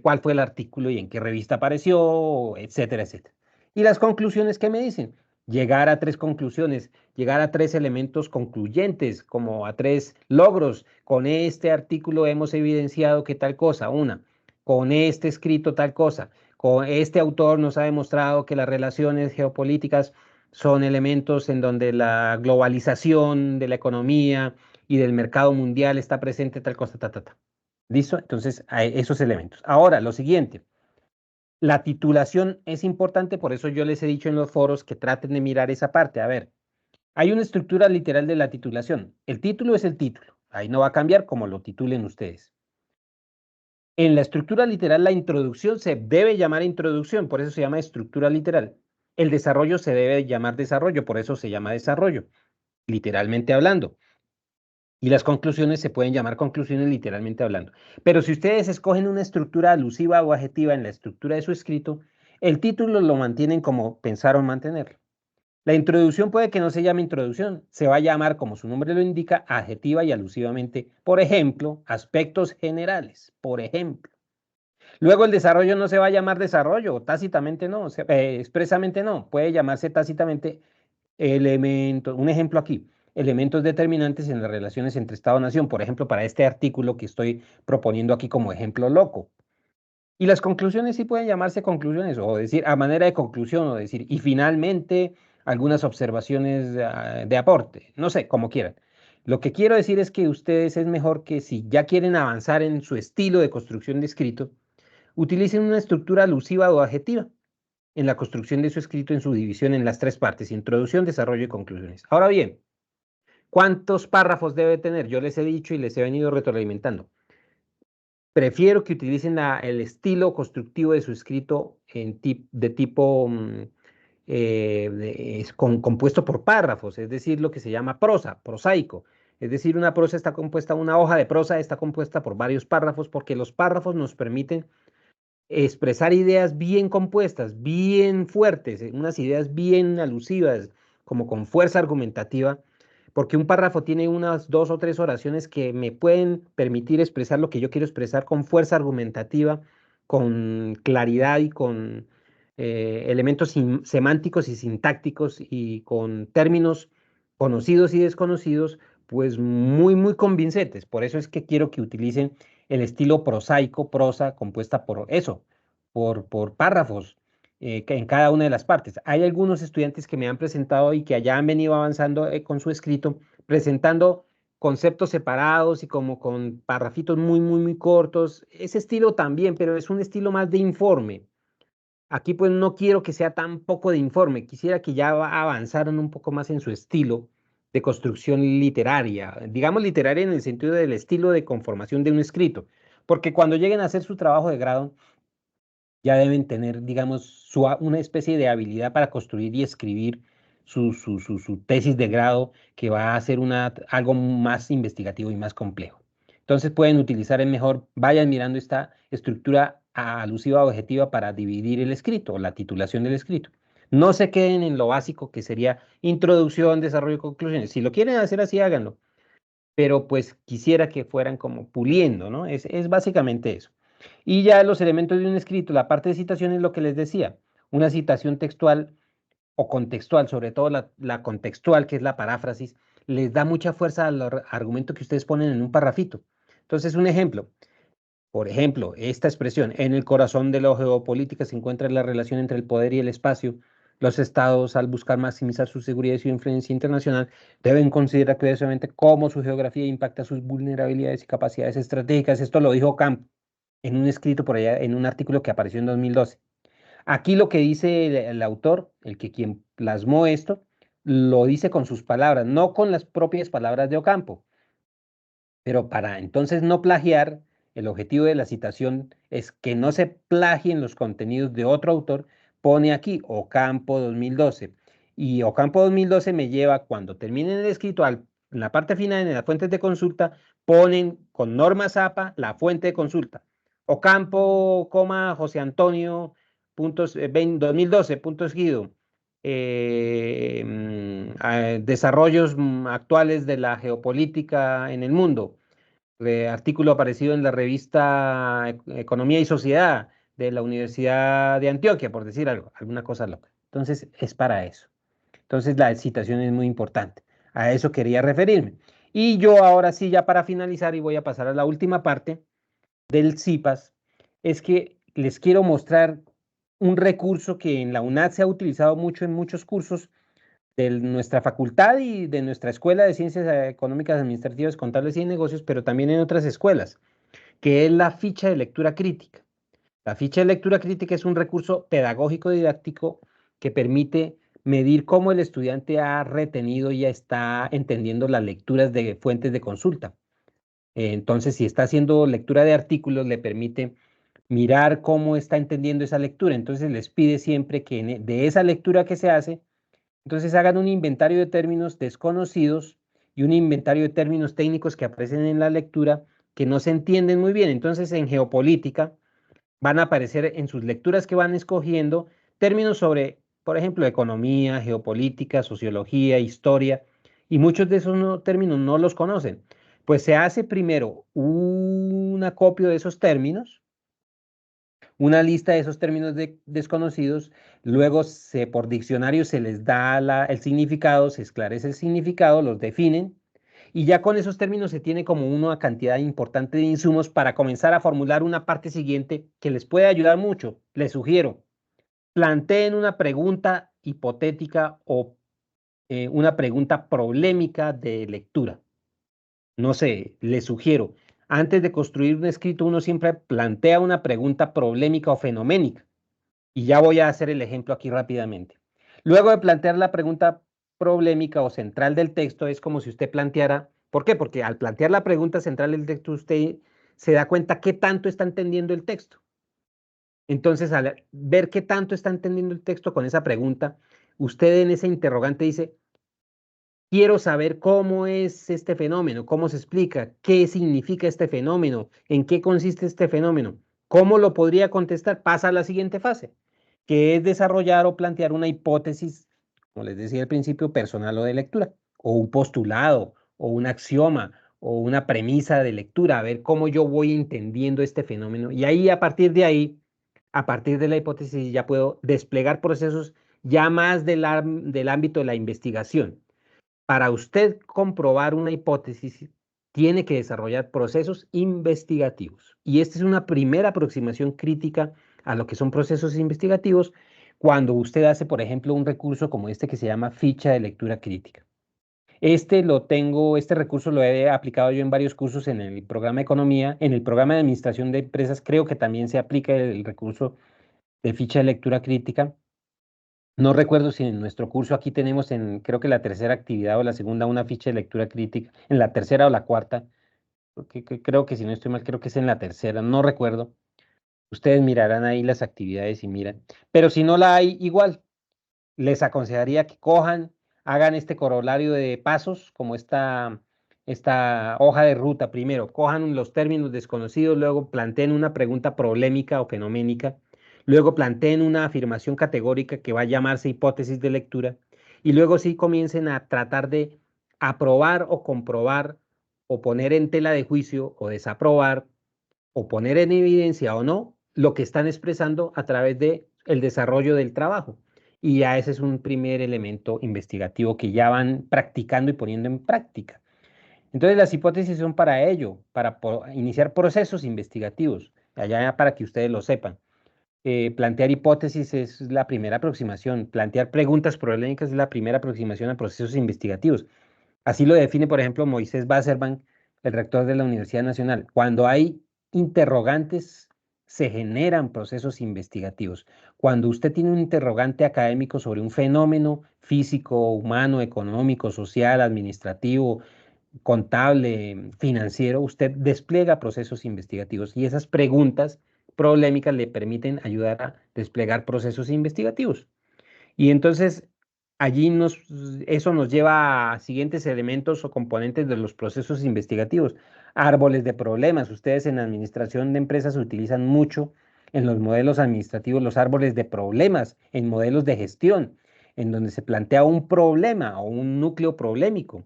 [SPEAKER 1] cuál fue el artículo y en qué revista apareció, etcétera, etcétera. Y las conclusiones que me dicen, llegar a 3 conclusiones, llegar a 3 elementos concluyentes, como a 3 logros. Con este artículo hemos evidenciado que tal cosa, una, con este escrito tal cosa, con este autor nos ha demostrado que las relaciones geopolíticas son elementos en donde la globalización de la economía y del mercado mundial está presente, tal cosa, ¿Listo? Entonces, hay esos elementos. Ahora, lo siguiente. La titulación es importante, por eso yo les he dicho en los foros que traten de mirar esa parte. A ver, hay una estructura literal de la titulación. El título es el título. Ahí no va a cambiar como lo titulen ustedes. En la estructura literal, la introducción se debe llamar introducción, por eso se llama estructura literal. El desarrollo se debe llamar desarrollo, por eso se llama desarrollo, literalmente hablando. Y las conclusiones se pueden llamar conclusiones literalmente hablando. Pero si ustedes escogen una estructura alusiva o adjetiva en la estructura de su escrito, el título lo mantienen como pensaron mantenerlo. La introducción puede que no se llame introducción, se va a llamar, como su nombre lo indica, adjetiva y alusivamente. Por ejemplo, aspectos generales, por ejemplo. Luego el desarrollo no se va a llamar desarrollo, tácitamente no, expresamente no, puede llamarse tácitamente elementos. Un ejemplo aquí, elementos determinantes en las relaciones entre Estado-Nación, por ejemplo, para este artículo que estoy proponiendo aquí como ejemplo loco. Y las conclusiones sí pueden llamarse conclusiones, o decir a manera de conclusión, o decir, y finalmente algunas observaciones de aporte, no sé, como quieran. Lo que quiero decir es que ustedes es mejor que si ya quieren avanzar en su estilo de construcción de escrito, utilicen una estructura alusiva o adjetiva en la construcción de su escrito en su división en las tres partes, introducción, desarrollo y conclusiones. Ahora bien, ¿cuántos párrafos debe tener? Yo les he dicho y les he venido retroalimentando. Prefiero que utilicen el estilo constructivo de su escrito de tipo compuesto por párrafos, es decir, lo que se llama prosa, prosaico. Es decir, una prosa está compuesta, una hoja de prosa está compuesta por varios párrafos porque los párrafos nos permiten expresar ideas bien compuestas, bien fuertes, unas ideas bien alusivas, como con fuerza argumentativa, porque un párrafo tiene unas 2 o 3 oraciones que me pueden permitir expresar lo que yo quiero expresar con fuerza argumentativa, con claridad y con elementos semánticos y sintácticos y con términos conocidos y desconocidos, pues muy, muy convincentes. Por eso es que quiero que utilicen el estilo prosaico, prosa compuesta por eso, por párrafos en cada una de las partes. Hay algunos estudiantes que me han presentado y que allá han venido avanzando con su escrito, presentando conceptos separados y como con parrafitos muy, muy, muy cortos. Ese estilo también, pero es un estilo más de informe. Aquí pues no quiero que sea tan poco de informe, quisiera que ya avanzaran un poco más en su estilo de construcción literaria, digamos literaria en el sentido del estilo de conformación de un escrito, porque cuando lleguen a hacer su trabajo de grado, ya deben tener, digamos, una especie de habilidad para construir y escribir su tesis de grado que va a ser algo más investigativo y más complejo. Entonces pueden utilizar el mejor, vayan mirando esta estructura alusiva o objetiva para dividir el escrito o la titulación del escrito. No se queden en lo básico que sería introducción, desarrollo y conclusiones. Si lo quieren hacer así, háganlo. Pero pues quisiera que fueran como puliendo, ¿no? Es básicamente eso. Y ya los elementos de un escrito, la parte de citación es lo que les decía, una citación textual o contextual, sobre todo la contextual, que es la paráfrasis, les da mucha fuerza al argumento que ustedes ponen en un parrafito. Entonces, un ejemplo, por ejemplo, esta expresión, en el corazón de la geopolítica se encuentra la relación entre el poder y el espacio. Los estados, al buscar maximizar su seguridad y su influencia internacional, deben considerar cuidadosamente cómo su geografía impacta sus vulnerabilidades y capacidades estratégicas. Esto lo dijo Camp en un escrito por allá, en un artículo que apareció en 2012. Aquí lo que dice el autor, quien plasmó esto, lo dice con sus palabras, no con las propias palabras de Ocampo. Pero para entonces no plagiar, el objetivo de la citación es que no se plagien los contenidos de otro autor, pone aquí Ocampo 2012. Y Ocampo 2012 me lleva, cuando terminen el escrito, en la parte final, en las fuentes de consulta, ponen con Norma Zapa la fuente de consulta. Ocampo, José Antonio, 2012, punto seguido. Desarrollos actuales de la geopolítica en el mundo. Artículo aparecido en la revista Economía y Sociedad de la Universidad de Antioquia, por decir algo, alguna cosa loca. Entonces, es para eso. Entonces, la citación es muy importante. A eso quería referirme. Y yo ahora sí, ya para finalizar, y voy a pasar a la última parte del CIPAS, es que les quiero mostrar un recurso que en la UNAD se ha utilizado mucho en muchos cursos de nuestra facultad y de nuestra Escuela de Ciencias Económicas, Administrativas, Contables y Negocios, pero también en otras escuelas, que es la ficha de lectura crítica. La ficha de lectura crítica es un recurso pedagógico didáctico que permite medir cómo el estudiante ha retenido y ya está entendiendo las lecturas de fuentes de consulta. Entonces, si está haciendo lectura de artículos, le permite mirar cómo está entendiendo esa lectura. Entonces, les pide siempre que de esa lectura que se hace, entonces hagan un inventario de términos desconocidos y un inventario de términos técnicos que aparecen en la lectura que no se entienden muy bien. Entonces, en geopolítica van a aparecer en sus lecturas que van escogiendo términos sobre, por ejemplo, economía, geopolítica, sociología, historia, y muchos de esos términos no los conocen. Pues se hace primero un acopio de esos términos, una lista de esos términos desconocidos, luego por diccionario se les da el significado, se esclarece el significado, los definen, y ya con esos términos se tiene como una cantidad importante de insumos para comenzar a formular una parte siguiente que les puede ayudar mucho. Les sugiero, planteen una pregunta hipotética o una pregunta problemática de lectura. No sé, les sugiero, antes de construir un escrito, uno siempre plantea una pregunta problemática o fenoménica. Y ya voy a hacer el ejemplo aquí rápidamente. Luego de plantear la pregunta problemática o central del texto, es como si usted planteara, ¿por qué? Porque al plantear la pregunta central del texto, usted se da cuenta qué tanto está entendiendo el texto. Entonces, al ver qué tanto está entendiendo el texto con esa pregunta, usted en ese interrogante dice, quiero saber cómo es este fenómeno, cómo se explica, qué significa este fenómeno, en qué consiste este fenómeno, cómo lo podría contestar. Pasa a la siguiente fase, que es desarrollar o plantear una hipótesis, como les decía al principio, personal o de lectura, o un postulado, o un axioma, o una premisa de lectura, a ver cómo yo voy entendiendo este fenómeno. Y ahí, a partir de ahí, a partir de la hipótesis, ya puedo desplegar procesos ya más del ámbito de la investigación. Para usted comprobar una hipótesis, tiene que desarrollar procesos investigativos. Y esta es una primera aproximación crítica a lo que son procesos investigativos cuando usted hace, por ejemplo, un recurso como este que se llama ficha de lectura crítica. Este recurso lo he aplicado yo en varios cursos en el programa de economía, en el programa de administración de empresas, creo que también se aplica el recurso de ficha de lectura crítica. No recuerdo si en nuestro curso aquí tenemos creo que la tercera actividad o la segunda, una ficha de lectura crítica, en la tercera o la cuarta, creo que si no estoy mal, creo que es en la tercera, no recuerdo. Ustedes mirarán ahí las actividades y miran. Pero si no la hay, igual, les aconsejaría que cojan, hagan este corolario de pasos, como esta hoja de ruta primero, cojan los términos desconocidos, luego planteen una pregunta problemática o fenoménica, luego planteen una afirmación categórica que va a llamarse hipótesis de lectura, y luego sí comiencen a tratar de aprobar o comprobar o poner en tela de juicio o desaprobar o poner en evidencia o no lo que están expresando a través de el desarrollo del trabajo. Y ya ese es un primer elemento investigativo que ya van practicando y poniendo en práctica. Entonces las hipótesis son para ello, para iniciar procesos investigativos, allá para que ustedes lo sepan. Plantear hipótesis es la primera aproximación, plantear preguntas problemáticas es la primera aproximación a procesos investigativos. Así lo define, por ejemplo, Moisés Wasserman, el rector de la Universidad Nacional. Cuando hay interrogantes, se generan procesos investigativos. Cuando usted tiene un interrogante académico sobre un fenómeno físico, humano, económico, social, administrativo, contable, financiero, usted despliega procesos investigativos y esas preguntas problemáticas le permiten ayudar a desplegar procesos investigativos. Y entonces allí eso nos lleva a siguientes elementos o componentes de los procesos investigativos. Árboles de problemas. Ustedes en administración de empresas utilizan mucho en los modelos administrativos los árboles de problemas, en modelos de gestión, en donde se plantea un problema o un núcleo problemático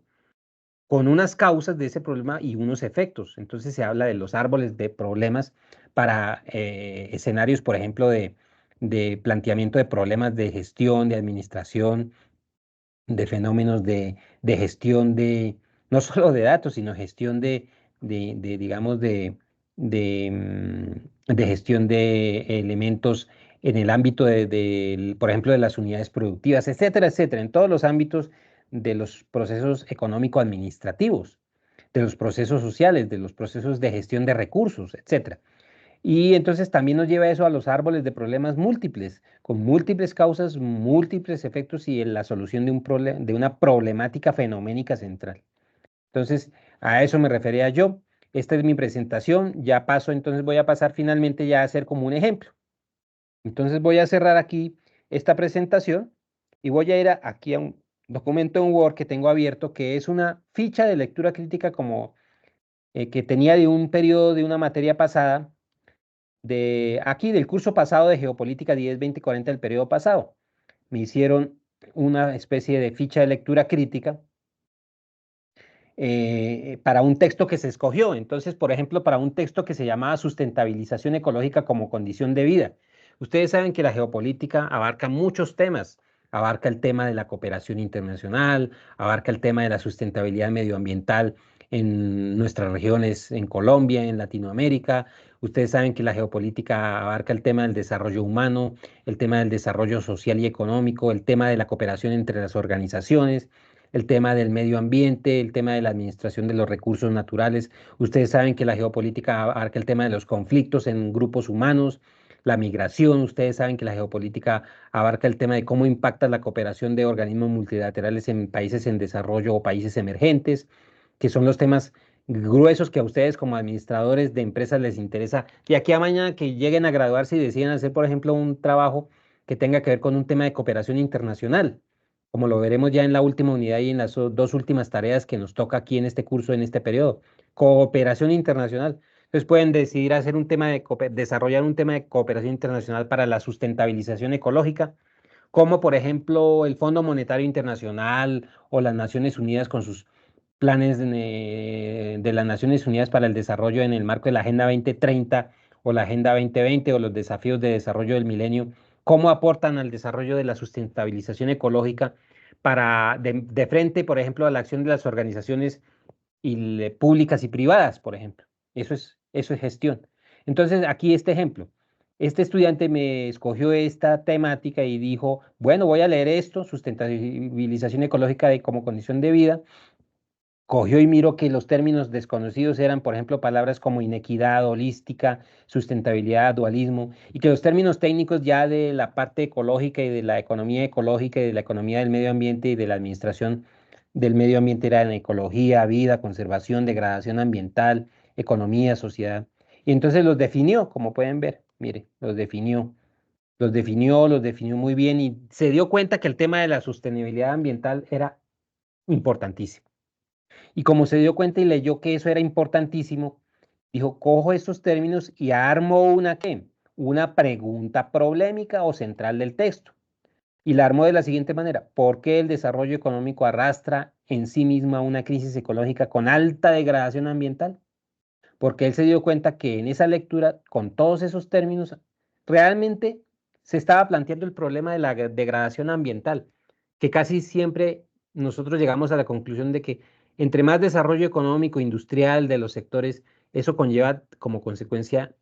[SPEAKER 1] con unas causas de ese problema y unos efectos. Entonces se habla de los árboles de problemas para escenarios, por ejemplo, de planteamiento de problemas de gestión, de administración, de fenómenos de gestión no solo de datos, sino gestión digamos, de gestión de elementos en el ámbito por ejemplo, de las unidades productivas, etcétera, etcétera, en todos los ámbitos de los procesos económico-administrativos, de los procesos sociales, de los procesos de gestión de recursos, etcétera. Y entonces también nos lleva eso a los árboles de problemas múltiples, con múltiples causas, múltiples efectos y en la solución de una problemática fenoménica central. Entonces, a eso me refería yo. Esta es mi presentación. Ya paso, entonces voy a pasar finalmente ya a hacer como un ejemplo. Entonces voy a cerrar aquí esta presentación y voy a ir aquí documento en Word que tengo abierto, que es una ficha de lectura crítica como que tenía de un periodo de una materia pasada, de aquí del curso pasado de Geopolítica 10, 20 y 40 del periodo pasado. Me hicieron una especie de ficha de lectura crítica para un texto que se escogió. Entonces, por ejemplo, para un texto que se llamaba Sustentabilización ecológica como condición de vida. Ustedes saben que la geopolítica abarca muchos temas. Abarca el tema de la cooperación internacional, abarca el tema de la sustentabilidad medioambiental en nuestras regiones, en Colombia, en Latinoamérica. Ustedes saben que la geopolítica abarca el tema del desarrollo humano, el tema del desarrollo social y económico, el tema de la cooperación entre las organizaciones, el tema del medio ambiente, el tema de la administración de los recursos naturales. Ustedes saben que la geopolítica abarca el tema de los conflictos en grupos humanos, la migración. Ustedes saben que la geopolítica abarca el tema de cómo impacta la cooperación de organismos multilaterales en países en desarrollo o países emergentes, que son los temas gruesos que a ustedes como administradores de empresas les interesa de aquí a mañana que lleguen a graduarse y deciden hacer, por ejemplo, un trabajo que tenga que ver con un tema de cooperación internacional, como lo veremos ya en la última unidad y en las dos últimas tareas que nos toca aquí en este curso, en este periodo. Cooperación internacional. Entonces pueden decidir hacer un tema de desarrollar un tema de cooperación internacional para la sustentabilización ecológica, como por ejemplo el Fondo Monetario Internacional o las Naciones Unidas con sus planes de las Naciones Unidas para el desarrollo en el marco de la Agenda 2030 o la Agenda 2020 o los desafíos de desarrollo del milenio, cómo aportan al desarrollo de la sustentabilización ecológica para de frente, por ejemplo, a la acción de las organizaciones públicas y privadas, por ejemplo. Eso es gestión. Entonces, aquí este ejemplo. Este estudiante me escogió esta temática y dijo, bueno, voy a leer esto, sustentabilización ecológica como condición de vida. Cogió y miró que los términos desconocidos eran, por ejemplo, palabras como inequidad, holística, sustentabilidad, dualismo, y que los términos técnicos ya de la parte ecológica y de la economía ecológica y de la economía del medio ambiente y de la administración del medio ambiente eran ecología, vida, conservación, degradación ambiental, economía, sociedad. Y entonces los definió, como pueden ver, mire, los definió muy bien y se dio cuenta que el tema de la sostenibilidad ambiental era importantísimo. Y como se dio cuenta y leyó que eso era importantísimo, dijo, cojo estos términos y armo una ¿qué? Una pregunta problemática o central del texto. Y la armó de la siguiente manera: ¿por qué el desarrollo económico arrastra en sí misma una crisis ecológica con alta degradación ambiental? Porque él se dio cuenta que en esa lectura, con todos esos términos, realmente se estaba planteando el problema de la degradación ambiental, que casi siempre nosotros llegamos a la conclusión de que entre más desarrollo económico, industrial de los sectores, eso conlleva como consecuencia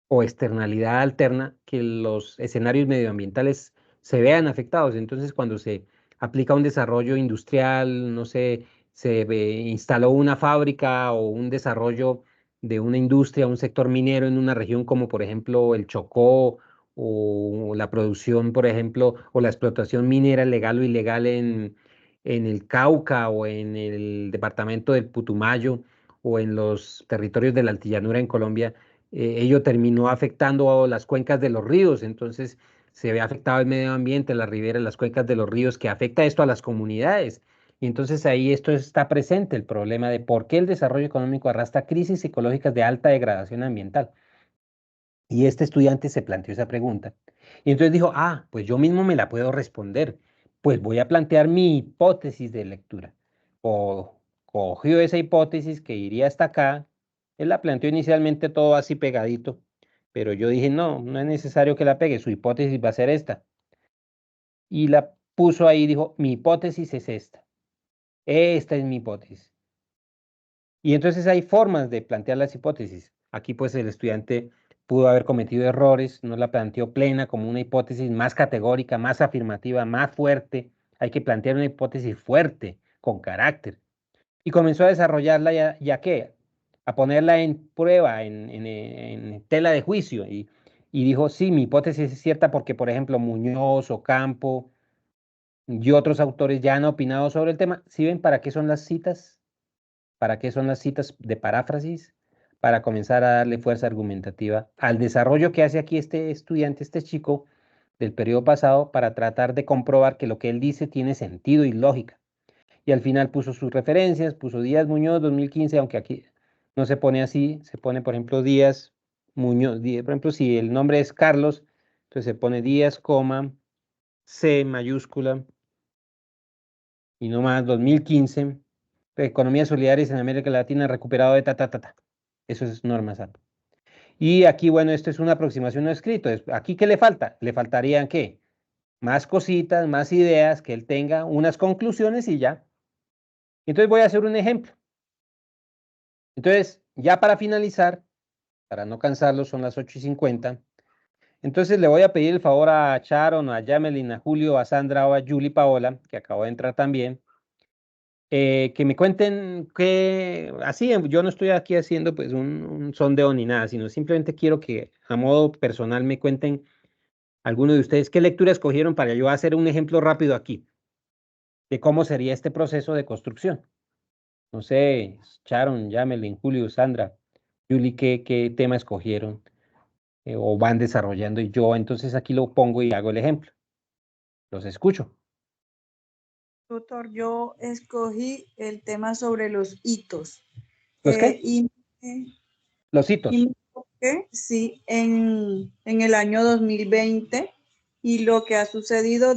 [SPEAKER 1] o externalidad alterna que los escenarios medioambientales se vean afectados. Entonces, cuando se aplica un desarrollo industrial, no sé, instaló una fábrica o un desarrollo de una industria, un sector minero en una región como por ejemplo el Chocó o la producción, por ejemplo, o la explotación minera legal o ilegal en el Cauca o en el departamento del Putumayo o en los territorios de la Altillanura en Colombia, ello terminó afectando las cuencas de los ríos. Entonces se ve afectado el medio ambiente, las riberas, las cuencas de los ríos, que afecta esto a las comunidades. Y entonces ahí esto está presente, el problema de por qué el desarrollo económico arrastra crisis ecológicas de alta degradación ambiental. Y este estudiante se planteó esa pregunta. Y entonces dijo, ah, pues yo mismo me la puedo responder. Pues voy a plantear mi hipótesis de lectura. O cogió esa hipótesis que iría hasta acá. Él la planteó inicialmente todo así pegadito, pero yo dije, no, no es necesario que la pegue, su hipótesis va a ser esta. Y la puso ahí, dijo, mi hipótesis es esta. Esta es mi hipótesis. Y entonces hay formas de plantear las hipótesis. Aquí pues el estudiante pudo haber cometido errores, no la planteó plena como una hipótesis más categórica, más afirmativa, más fuerte. Hay que plantear una hipótesis fuerte, con carácter. Y comenzó a desarrollarla ya que, a ponerla en prueba, en tela de juicio. Y dijo, sí, mi hipótesis es cierta porque, por ejemplo, Muñoz, Ocampo y otros autores ya han opinado sobre el tema. ¿Sí ven para qué son las citas? ¿Para qué son las citas de paráfrasis? Para comenzar a darle fuerza argumentativa al desarrollo que hace aquí este estudiante, este chico, del periodo pasado para tratar de comprobar que lo que él dice tiene sentido y lógica. Y al final puso sus referencias, puso Díaz Muñoz 2015, aunque aquí no se pone así, se pone, por ejemplo, Díaz Muñoz. Por ejemplo, si el nombre es Carlos, entonces se pone Díaz, coma, C mayúscula, y no más 2015. Economías solidarias en América Latina recuperado de ta, ta, ta, ta. Eso es norma SAP. Y aquí, bueno, esto es una aproximación no escrito. ¿Aquí qué le falta? Le faltarían, ¿qué? Más cositas, más ideas, que él tenga unas conclusiones y ya. Entonces voy a hacer un ejemplo. Entonces, ya para finalizar, para no cansarlo, son las 8:50. Entonces le voy a pedir el favor a Sharon, a Yamelin, a Julio, a Sandra o a Julie Paola, que acabo de entrar también, que me cuenten que, así, yo no estoy aquí haciendo pues un sondeo ni nada, sino simplemente quiero que a modo personal me cuenten algunos de ustedes qué lectura escogieron para yo hacer un ejemplo rápido aquí de cómo sería este proceso de construcción. No sé, Sharon, Yamelin, Julio, Sandra, Julie, ¿qué tema escogieron o van desarrollando? Y yo entonces aquí lo pongo y hago el ejemplo. Los escucho.
[SPEAKER 2] Tutor, yo escogí el tema sobre los hitos.
[SPEAKER 1] ¿Los qué?
[SPEAKER 2] Y,
[SPEAKER 1] Los
[SPEAKER 2] y
[SPEAKER 1] hitos.
[SPEAKER 2] me enfoqué, sí, en el año 2020 y lo que ha sucedido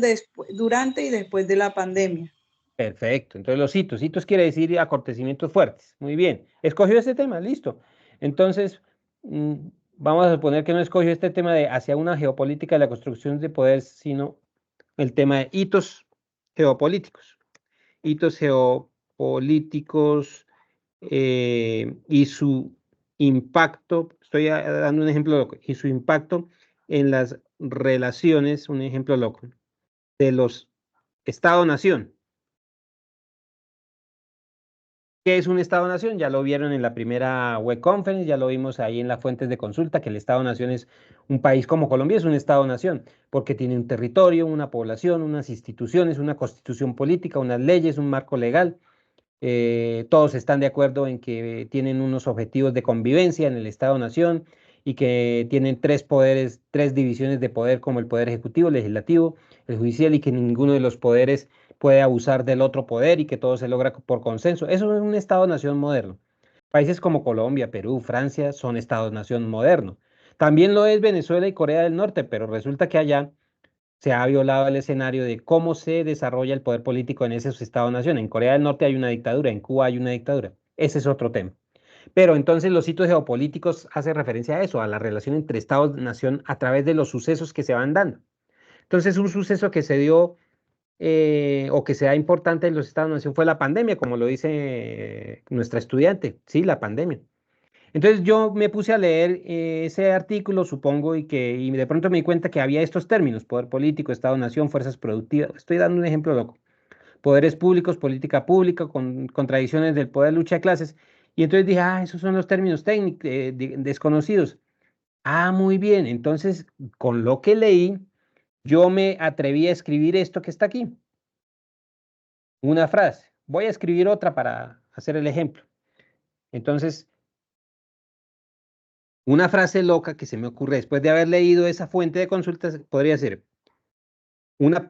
[SPEAKER 2] durante y después de la pandemia.
[SPEAKER 1] Perfecto. Entonces los hitos. Hitos quiere decir acontecimientos fuertes. Muy bien. Escogió este tema, listo. Entonces, mm, vamos a suponer que no escogió este tema de hacia una geopolítica de la construcción de poder, sino el tema de hitos geopolíticos. Hitos geopolíticos y su impacto, estoy dando un ejemplo loco, y su impacto en las relaciones, un ejemplo loco, de los Estado-nación. ¿Qué es un Estado-nación? Ya lo vieron en la primera web conference, ya lo vimos ahí en las fuentes de consulta, que el Estado-nación es un país como Colombia, es un Estado-nación, porque tiene un territorio, una población, unas instituciones, una constitución política, unas leyes, un marco legal. Todos están de acuerdo en que tienen unos objetivos de convivencia en el Estado-nación y que tienen tres poderes, tres divisiones de poder como el poder ejecutivo, legislativo, el judicial y que ninguno de los poderes puede abusar del otro poder y que todo se logra por consenso. Eso es un Estado-nación moderno. Países como Colombia, Perú, Francia son Estados-nación modernos. También lo es Venezuela y Corea del Norte, pero resulta que allá se ha violado el escenario de cómo se desarrolla el poder político en esos Estados-nación. En Corea del Norte hay una dictadura, en Cuba hay una dictadura. Ese es otro tema. Pero entonces los hitos geopolíticos hacen referencia a eso, a la relación entre Estados-nación a través de los sucesos que se van dando. Entonces un suceso que se dio o que sea importante en los Estados-nación fue la pandemia, como lo dice nuestra estudiante, sí, la pandemia. Entonces yo me puse a leer ese artículo, supongo, y de pronto me di cuenta que había estos términos: poder político, Estado-nación, fuerzas productivas. Estoy dando un ejemplo loco. Poderes públicos, política pública, contradicciones del poder, lucha de clases. Y entonces dije, esos son los términos técnicos desconocidos. Muy bien. Entonces, con lo que leí, yo me atreví a escribir esto que está aquí. Una frase. Voy a escribir otra para hacer el ejemplo. Entonces, una frase loca que se me ocurre después de haber leído esa fuente de consultas podría ser,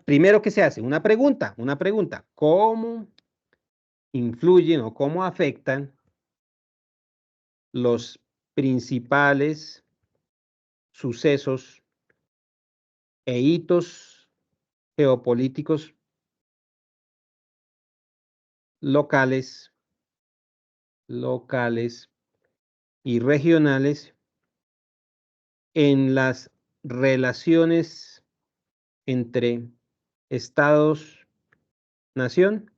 [SPEAKER 1] primero que se hace, una pregunta, ¿cómo influyen o cómo afectan los principales sucesos e hitos geopolíticos locales, locales y regionales en las relaciones entre Estados-nación?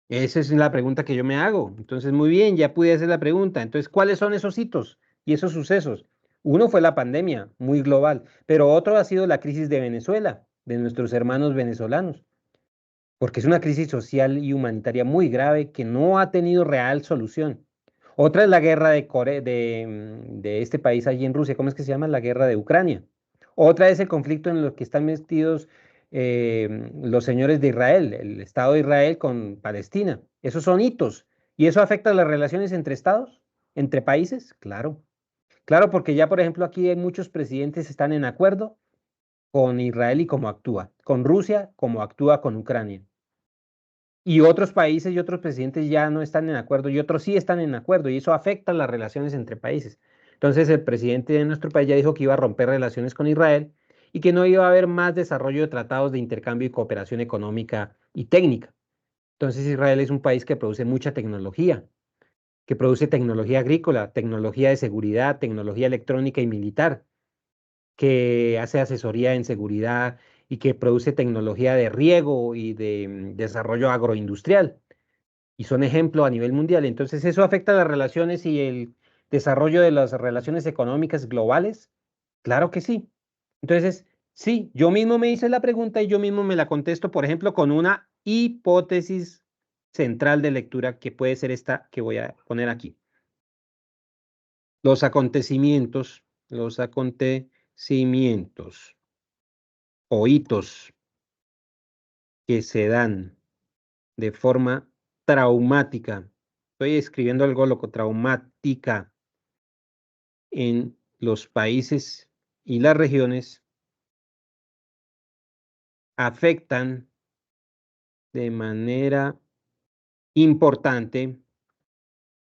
[SPEAKER 1] Esa es la pregunta que yo me hago. Entonces, muy bien, ya pude hacer la pregunta. Entonces, ¿cuáles son esos hitos y esos sucesos? Uno fue la pandemia, muy global, pero otro ha sido la crisis de Venezuela, de nuestros hermanos venezolanos, porque es una crisis social y humanitaria muy grave que no ha tenido real solución. Otra es la guerra de Corea, de este país allí en Rusia. ¿Cómo es que se llama? La guerra de Ucrania. Otra es el conflicto en el que están metidos los señores de Israel, el Estado de Israel con Palestina. Esos son hitos. ¿Y eso afecta a las relaciones entre estados? ¿Entre países? Claro. Claro, porque ya, por ejemplo, aquí hay muchos presidentes están en acuerdo con Israel y cómo actúa, con Rusia, cómo actúa con Ucrania. Y otros países y otros presidentes ya no están en acuerdo y otros sí están en acuerdo y eso afecta las relaciones entre países. Entonces el presidente de nuestro país ya dijo que iba a romper relaciones con Israel y que no iba a haber más desarrollo de tratados de intercambio y cooperación económica y técnica. Entonces Israel es un país que produce mucha tecnología, que produce tecnología agrícola, tecnología de seguridad, tecnología electrónica y militar, que hace asesoría en seguridad y que produce tecnología de riego y de desarrollo agroindustrial. Y son ejemplo a nivel mundial. Entonces, ¿eso afecta las relaciones y el desarrollo de las relaciones económicas globales? Claro que sí. Entonces, sí, yo mismo me hice la pregunta y yo mismo me la contesto, por ejemplo, con una hipótesis central de lectura que puede ser esta que voy a poner aquí. Los acontecimientos o hitos que se dan de forma traumática. Estoy escribiendo algo loco, traumática en los países y las regiones afectan de manera importante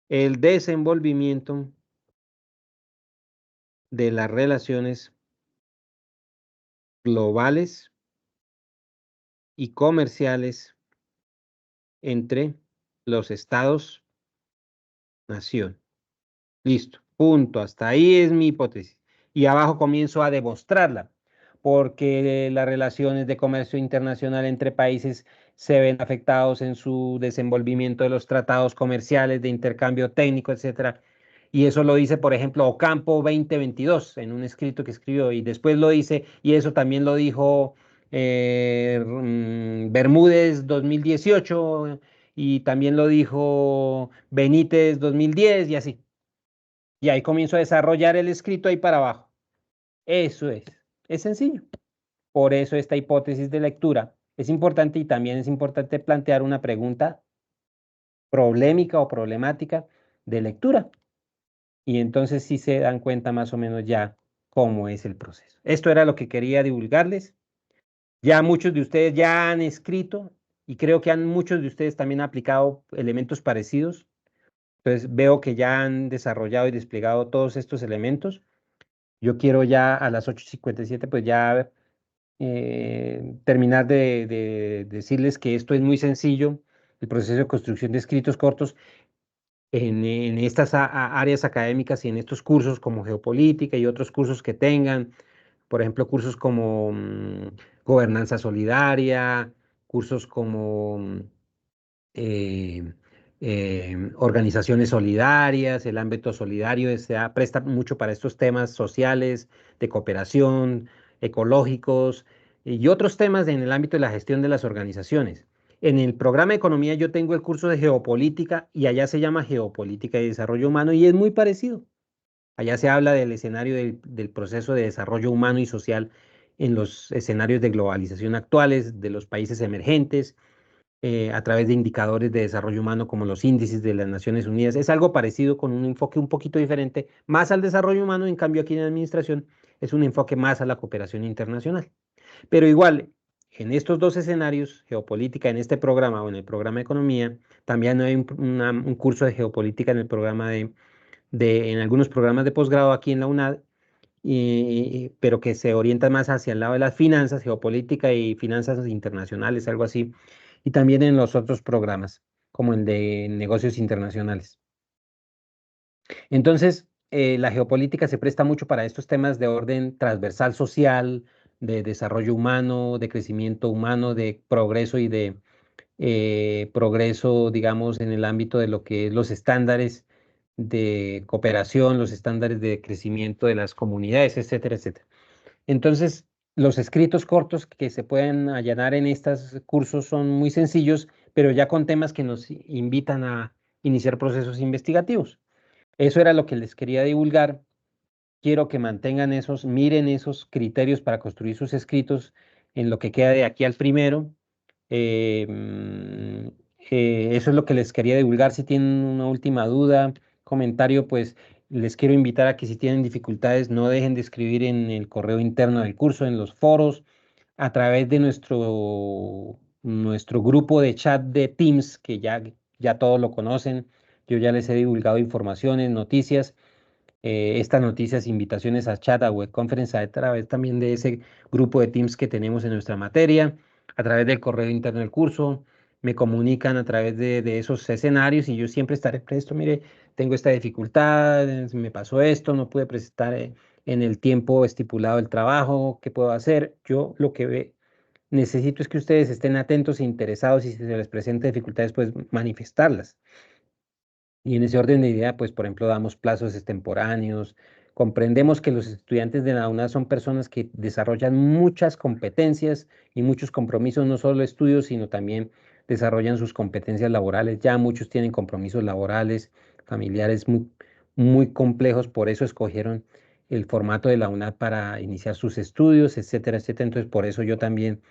[SPEAKER 1] el desenvolvimiento de las relaciones globales y comerciales entre los Estados-nación. Listo, punto. Hasta ahí es mi hipótesis. Y abajo comienzo a demostrarla, porque las relaciones de comercio internacional entre países se ven afectados en su desenvolvimiento de los tratados comerciales, de intercambio técnico, etcétera. Y eso lo dice, por ejemplo, Ocampo 2022 en un escrito que escribió, y después lo dice, y eso también lo dijo Bermúdez 2018, y también lo dijo Benítez 2010, y así. Y ahí comienzo a desarrollar el escrito ahí para abajo. Eso es sencillo. Por eso esta hipótesis de lectura es importante y también es importante plantear una pregunta problemática o problemática de lectura. Y entonces sí se dan cuenta más o menos ya cómo es el proceso. Esto era lo que quería divulgarles. Ya muchos de ustedes ya han escrito y creo que muchos de ustedes también han aplicado elementos parecidos. Entonces veo que ya han desarrollado y desplegado todos estos elementos. Yo quiero ya a las 8:57 pues ya terminar de decirles que esto es muy sencillo, el proceso de construcción de escritos cortos en estas áreas académicas y en estos cursos como geopolítica y otros cursos que tengan, por ejemplo, cursos como gobernanza solidaria, cursos como eh, organizaciones solidarias, el ámbito solidario presta mucho para estos temas sociales, de cooperación, ecológicos y otros temas en el ámbito de la gestión de las organizaciones. En el programa de economía yo tengo el curso de geopolítica y allá se llama geopolítica y desarrollo humano y es muy parecido. Allá se habla del escenario del proceso de desarrollo humano y social en los escenarios de globalización actuales de los países emergentes a través de indicadores de desarrollo humano como los índices de las Naciones Unidas. Es algo parecido con un enfoque un poquito diferente, más al desarrollo humano, en cambio aquí en la administración es un enfoque más a la cooperación internacional. Pero igual, en estos dos escenarios, geopolítica en este programa o en el programa de economía, también hay un curso de geopolítica en el programa en algunos programas de posgrado aquí en la UNAD, pero que se orienta más hacia el lado de las finanzas, geopolítica y finanzas internacionales, algo así, y también en los otros programas, como el de negocios internacionales. Entonces, la geopolítica se presta mucho para estos temas de orden transversal social, de desarrollo humano, de crecimiento humano, de progreso y de progreso, digamos, en el ámbito de lo que es los estándares de cooperación, los estándares de crecimiento de las comunidades, etcétera, etcétera. Entonces, los escritos cortos que se pueden allanar en estos cursos son muy sencillos, pero ya con temas que nos invitan a iniciar procesos investigativos. Eso era lo que les quería divulgar. Quiero que mantengan miren esos criterios para construir sus escritos en lo que queda de aquí al primero. Eh, eso es lo que les quería divulgar. Si tienen una última duda, comentario, pues les quiero invitar a que si tienen dificultades no dejen de escribir en el correo interno del curso, en los foros, a través de nuestro grupo de chat de Teams, que ya todos lo conocen. Yo ya les he divulgado informaciones, noticias, estas noticias, invitaciones a chat, a web conference, a través también de ese grupo de Teams que tenemos en nuestra materia, a través del correo interno del curso. Me comunican a través de esos escenarios y yo siempre estaré presto. Mire, tengo esta dificultad, me pasó esto, no pude presentar en el tiempo estipulado el trabajo, ¿qué puedo hacer? Yo lo que necesito es que ustedes estén atentos e interesados y si se les presenta dificultades, pues manifestarlas. Y en ese orden de idea, pues por ejemplo, damos plazos extemporáneos, comprendemos que los estudiantes de la UNAD son personas que desarrollan muchas competencias y muchos compromisos, no solo estudios, sino también desarrollan sus competencias laborales. Ya muchos tienen compromisos laborales, familiares muy complejos, por eso escogieron el formato de la UNAD para iniciar sus estudios, etcétera, etcétera. Entonces, por eso yo también,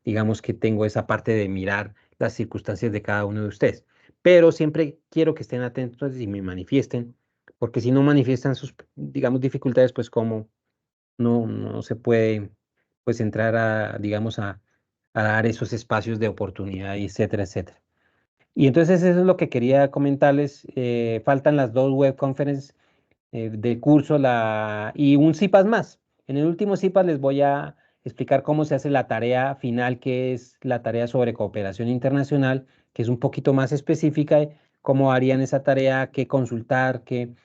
[SPEAKER 1] digamos que tengo esa parte de mirar las circunstancias de cada uno de ustedes, pero siempre quiero que estén atentos y me manifiesten, porque si no manifiestan sus, digamos, dificultades, pues como no se puede, pues entrar digamos, a dar esos espacios de oportunidad, y etcétera, etcétera. Y entonces eso es lo que quería comentarles. Faltan las dos web conferences del curso y un CIPAS más. En el último CIPAS les voy a explicar cómo se hace la tarea final, que es la tarea sobre cooperación internacional, que es un poquito más específica, cómo harían esa tarea, qué consultar, qué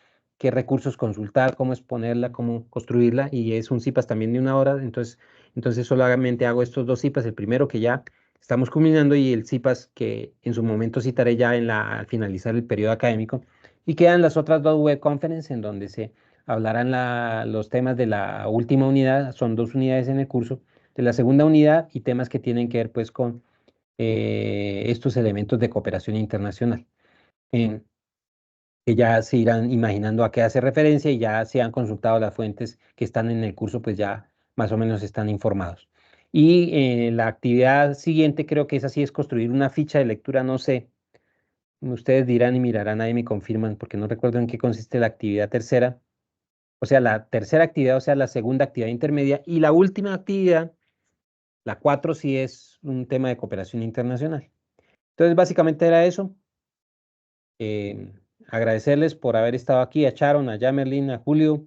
[SPEAKER 1] recursos consultar, cómo exponerla, cómo construirla, y es un CIPAS también de 1 hora. Entonces solamente hago estos dos CIPAS, el primero que ya estamos culminando y el CIPAS que en su momento citaré ya al finalizar el periodo académico. Y quedan las otras dos web conferences en donde se hablarán los temas de la última unidad, son 2 unidades en el curso, de la segunda unidad y temas que tienen que ver pues con estos elementos de cooperación internacional, eh, que ya se irán imaginando a qué hace referencia y ya se han consultado las fuentes que están en el curso, pues ya más o menos están informados. Y la actividad siguiente creo que es así, es construir una ficha de lectura, no sé. Ustedes dirán y mirarán ahí, me confirman, porque no recuerdo en qué consiste la actividad tercera. O sea, la tercera actividad, o sea, la segunda actividad intermedia. Y la última actividad, la 4, sí es un tema de cooperación internacional. Entonces, básicamente era eso. Eh, Agradecerles por haber estado aquí, a Sharon, a Jamerlin, a Julio,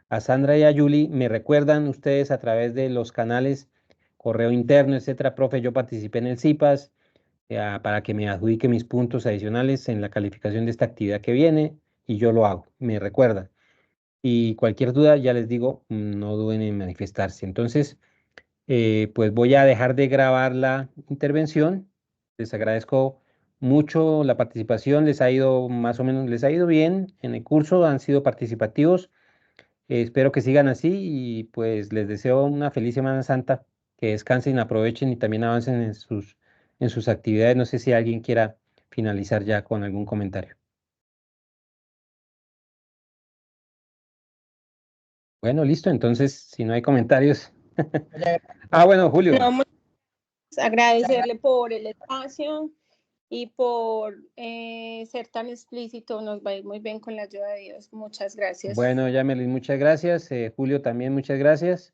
[SPEAKER 1] a Sandra y a Julie. Me recuerdan ustedes a través de los canales, correo interno, etcétera. Profe, yo participé en el CIPAS. Para que me adjudique mis puntos adicionales en la calificación de esta actividad que viene y yo lo hago, me recuerda. Y cualquier duda, ya les digo, no duden en manifestarse. Entonces, pues voy a dejar de grabar la intervención. Les agradezco mucho la participación, les ha ido más o menos, les ha ido bien en el curso, han sido participativos. Espero que sigan así y pues les deseo una feliz Semana Santa, que descansen, aprovechen y también avancen en sus actividades. No sé si alguien quiera finalizar ya con algún comentario. Bueno, listo, entonces si no hay comentarios. Bueno, Julio.
[SPEAKER 3] No, agradecerle por el espacio y por ser tan explícito. Nos va a ir muy bien con la ayuda de Dios. Muchas gracias.
[SPEAKER 1] Bueno, Yamelin, muchas gracias. Julio también, muchas gracias.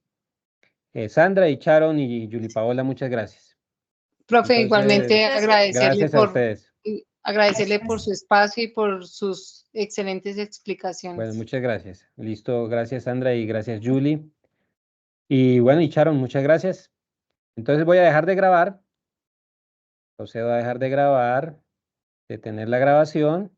[SPEAKER 1] Sandra y Sharon y Yuli Paola, muchas gracias.
[SPEAKER 4] Profe,
[SPEAKER 1] Entonces,
[SPEAKER 4] igualmente
[SPEAKER 1] gracias a ustedes.
[SPEAKER 4] agradecerle por su espacio y por sus excelentes explicaciones.
[SPEAKER 1] Bueno, muchas gracias. Listo, gracias Sandra y gracias Julie. Y bueno, y Sharon, muchas gracias. Entonces voy a dejar de grabar. Procedo a dejar de grabar, detener la grabación.